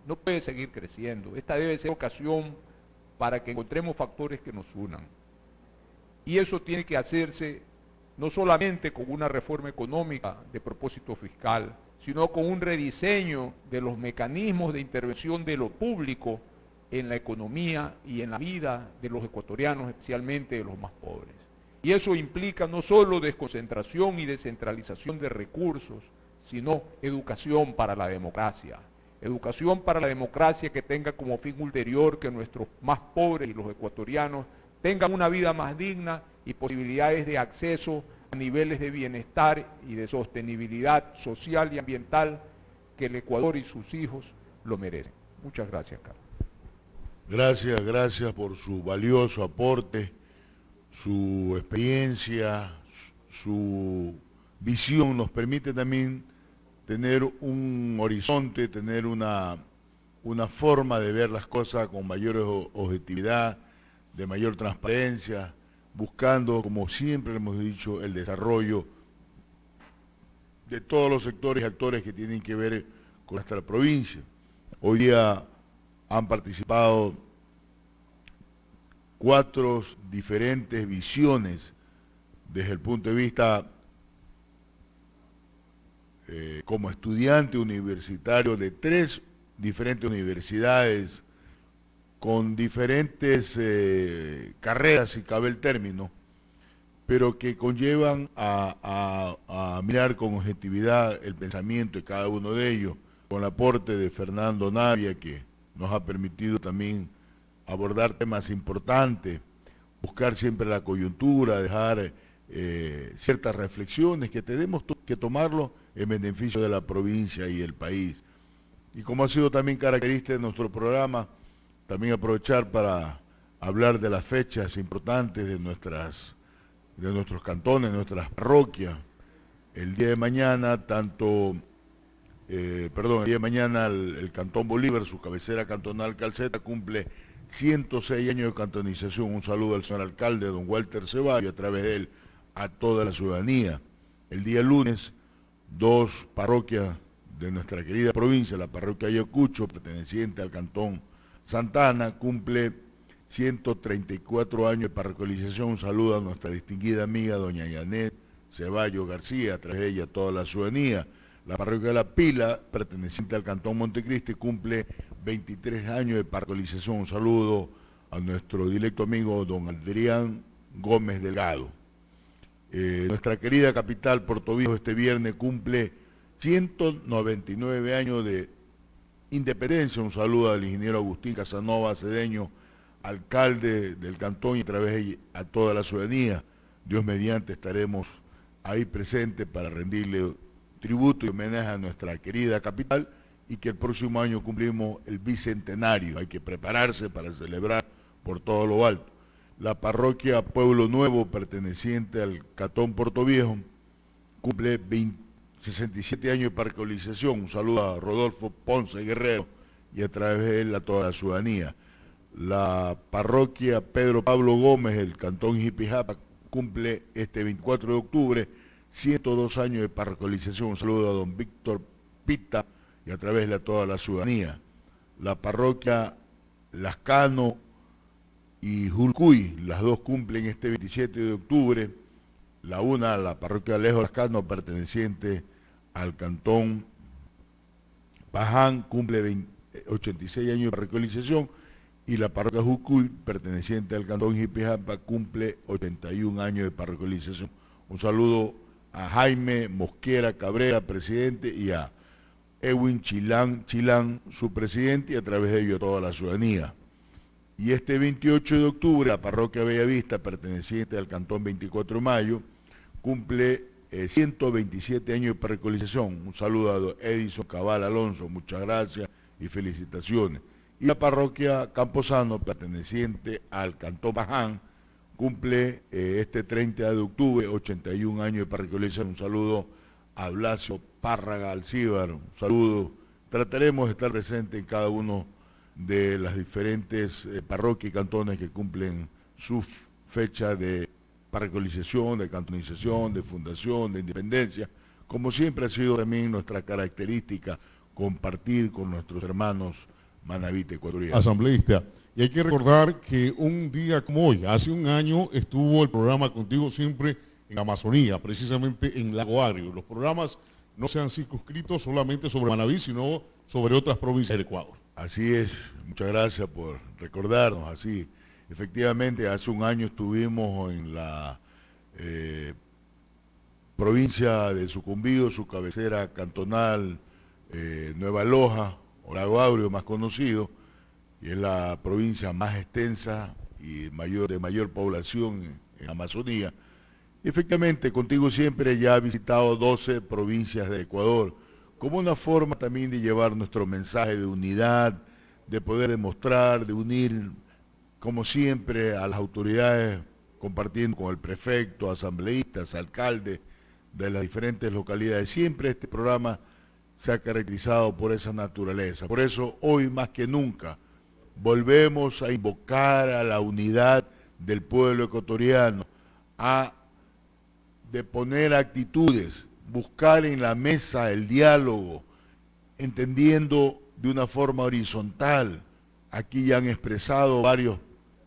No puede seguir creciendo. Esta debe ser ocasión para que encontremos factores que nos unan. Y eso tiene que hacerse no solamente con una reforma económica de propósito fiscal, sino con un rediseño de los mecanismos de intervención de lo público en la economía y en la vida de los ecuatorianos, especialmente de los más pobres. Y eso implica no solo desconcentración y descentralización de recursos, sino educación para la democracia. Educación para la democracia que tenga como fin ulterior que nuestros más pobres y los ecuatorianos tengan una vida más digna y posibilidades de acceso a niveles de bienestar y de sostenibilidad social y ambiental que el Ecuador y sus hijos lo merecen. Muchas gracias, Carlos. Gracias por su valioso aporte, su experiencia, su visión nos permite también tener un horizonte, tener una forma de ver las cosas con mayor objetividad, de mayor transparencia, buscando, como siempre hemos dicho, el desarrollo de todos los sectores y actores que tienen que ver con nuestra provincia. Hoy día han participado 4 diferentes visiones desde el punto de vista como estudiante universitario de 3 diferentes universidades con diferentes carreras, si cabe el término, pero que conllevan a mirar con objetividad el pensamiento de cada uno de ellos, con el aporte de Fernando Navia, que nos ha permitido también abordar temas importantes, buscar siempre la coyuntura, dejar ciertas reflexiones que tenemos que tomarlo en beneficio de la provincia y el país. Y como ha sido también característica de nuestro programa, también aprovechar para hablar de las fechas importantes de nuestros cantones, nuestras parroquias. El día de mañana, el Cantón Bolívar, su cabecera cantonal Calceta, cumple 106 años de cantonización. Un saludo al señor alcalde, don Walter Ceballos, a través de él, a toda la ciudadanía. El día lunes, 2 parroquias de nuestra querida provincia, la parroquia Ayacucho, perteneciente al Cantón Santa Ana, cumple 134 años de parroquialización. Un saludo a nuestra distinguida amiga, doña Yanet Ceballos García, a través de ella toda la ciudadanía. La parroquia de La Pila, perteneciente al Cantón Montecristi, cumple 23 años de parroquialización. Un saludo a nuestro directo amigo, don Adrián Gómez Delgado. Nuestra querida capital, Puerto Viejo, este viernes cumple 199 años de independencia. Un saludo al ingeniero Agustín Casanova Cedeño, alcalde del cantón, y a través de ella a toda la ciudadanía. Dios mediante estaremos ahí presentes para rendirle tributo y homenaje a nuestra querida capital, y que el próximo año cumplimos el bicentenario. Hay que prepararse para celebrar por todo lo alto. La parroquia Pueblo Nuevo, perteneciente al Cantón Puerto Viejo, cumple 67 años de parroquialización. Un saludo a Rodolfo Ponce Guerrero y a través de él a toda la ciudadanía. La parroquia Pedro Pablo Gómez, el Cantón Jipijapa, cumple este 24 de octubre 102 años de parroquialización. Un saludo a don Víctor Pita y a través de toda la ciudadanía. La parroquia Lascano y Julcuy, las 2 cumplen este 27 de octubre. La parroquia Alejo Lascano, perteneciente al Cantón Paján, cumple 86 años de parroquialización, y la parroquia Julcuy, perteneciente al Cantón Jipijapa, cumple 81 años de parroquialización. Un saludo a Jaime Mosquera Cabrera, presidente, y a Edwin Chilán, su presidente, y a través de ello a toda la ciudadanía. Y este 28 de octubre, la parroquia Bellavista, perteneciente al Cantón 24 de Mayo, cumple 127 años de parroquialización. Un saludo a Edison Cabal Alonso, muchas gracias y felicitaciones. Y la parroquia Camposano, perteneciente al Cantón Baján, cumple este 30 de octubre 81 años de parroquialización. Un saludo a Blasio Párraga Alcíbar, un saludo. Trataremos de estar presentes en cada uno de las diferentes parroquias y cantones que cumplen su fecha de parroquialización, de cantonización, de fundación, de independencia. Como siempre ha sido también nuestra característica compartir con nuestros hermanos manavíes ecuatorianos. Asambleísta. Y hay que recordar que un día como hoy, hace un año, estuvo el programa Contigo Siempre en la Amazonía, precisamente en Lago Agrio. Los programas no se han circunscrito solamente sobre Manaví, sino sobre otras provincias del Ecuador. Así es, muchas gracias por recordarnos así. Efectivamente, hace un año estuvimos en la provincia de Sucumbíos, su cabecera cantonal, Nueva Loja, o Lago Agrio más conocido, y es la provincia más extensa y de mayor población en la Amazonía. Y efectivamente, Contigo Siempre ya ha visitado 12 provincias de Ecuador, como una forma también de llevar nuestro mensaje de unidad, de poder demostrar, de unir, como siempre, a las autoridades, compartiendo con el prefecto, asambleístas, alcaldes de las diferentes localidades. Siempre este programa se ha caracterizado por esa naturaleza. Por eso, hoy más que nunca, volvemos a invocar a la unidad del pueblo ecuatoriano, de poner actitudes, buscar en la mesa el diálogo, entendiendo de una forma horizontal. Aquí ya han expresado varios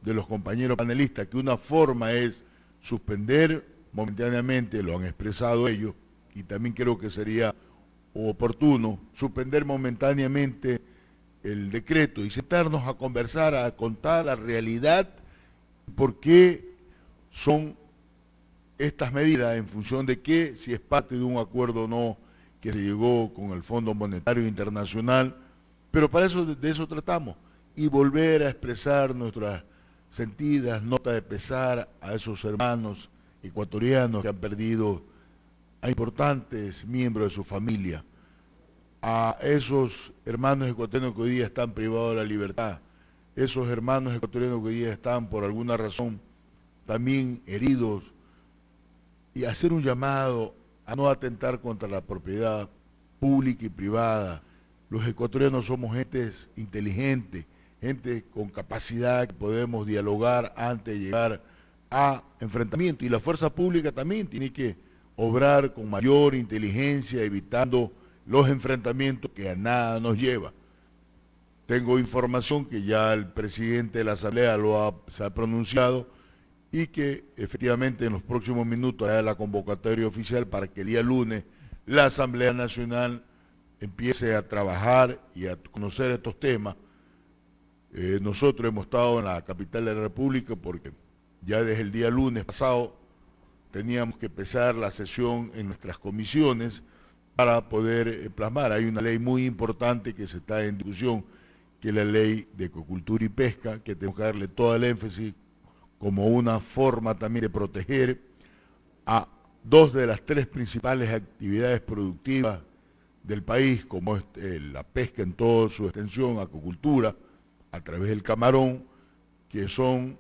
de los compañeros panelistas que una forma es suspender momentáneamente, lo han expresado ellos, y también creo que sería oportuno suspender momentáneamente el decreto y sentarnos a conversar, a contar la realidad, por qué son estas medidas, en función de qué, si es parte de un acuerdo o no que se llegó con el Fondo Monetario Internacional, pero para eso, de eso tratamos, y volver a expresar nuestras sentidas notas de pesar a esos hermanos ecuatorianos que han perdido a importantes miembros de su familia, a esos hermanos ecuatorianos que hoy día están privados de la libertad, esos hermanos ecuatorianos que hoy día están por alguna razón también heridos, y hacer un llamado a no atentar contra la propiedad pública y privada. Los ecuatorianos somos gentes inteligentes, gente con capacidad que podemos dialogar antes de llegar a enfrentamiento, y la fuerza pública también tiene que obrar con mayor inteligencia, evitando los enfrentamientos que a nada nos lleva. Tengo información que ya el presidente de la Asamblea se ha pronunciado, y que efectivamente en los próximos minutos hará la convocatoria oficial para que el día lunes la Asamblea Nacional empiece a trabajar y a conocer estos temas. Nosotros hemos estado en la capital de la República porque ya desde el día lunes pasado teníamos que empezar la sesión en nuestras comisiones para poder plasmar. Hay una ley muy importante que se está en discusión, que es la ley de acuicultura y pesca, que tenemos que darle todo el énfasis como una forma también de proteger a dos de las tres principales actividades productivas del país, como es la pesca en toda su extensión, acuicultura, a través del camarón, que son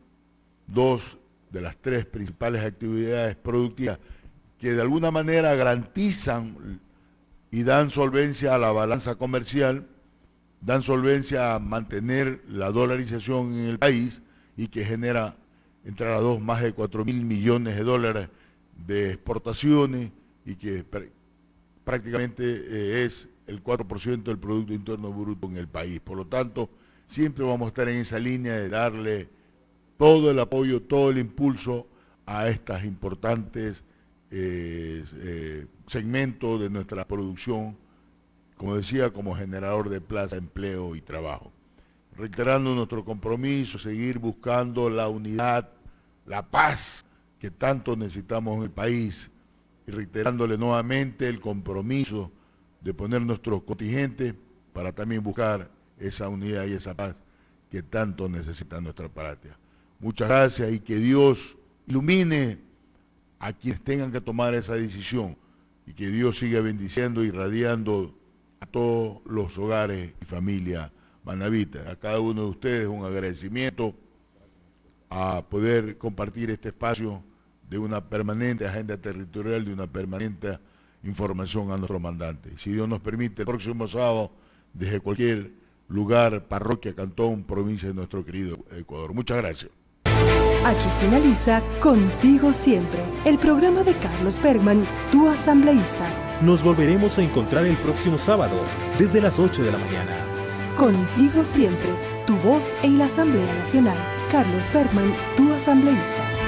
dos de las tres principales actividades productivas que de alguna manera garantizan y dan solvencia a la balanza comercial, dan solvencia a mantener la dolarización en el país, y que genera entre las dos más de 4.000 millones de dólares de exportaciones, y que prácticamente es el 4% del Producto Interno Bruto en el país. Por lo tanto, siempre vamos a estar en esa línea de darle todo el apoyo, todo el impulso a estas importantes segmentos de nuestra producción, como decía, como generador de plaza, empleo y trabajo. Reiterando nuestro compromiso, seguir buscando la unidad, la paz que tanto necesitamos en el país, y reiterándole nuevamente el compromiso de poner nuestros contingentes para también buscar esa unidad y esa paz que tanto necesita nuestra patria. Muchas gracias, y que Dios ilumine a quienes tengan que tomar esa decisión, y que Dios siga bendiciendo y irradiando a todos los hogares y familias manavitas. A cada uno de ustedes un agradecimiento a poder compartir este espacio de una permanente agenda territorial, de una permanente información a nuestro mandante. Si Dios nos permite, el próximo sábado, desde cualquier lugar, parroquia, cantón, provincia de nuestro querido Ecuador. Muchas gracias. Aquí finaliza Contigo Siempre, el programa de Carlos Bergman, tu asambleísta. Nos volveremos a encontrar el próximo sábado, desde las 8 de la mañana. Contigo Siempre, tu voz en la Asamblea Nacional. Carlos Bergman, tu asambleísta.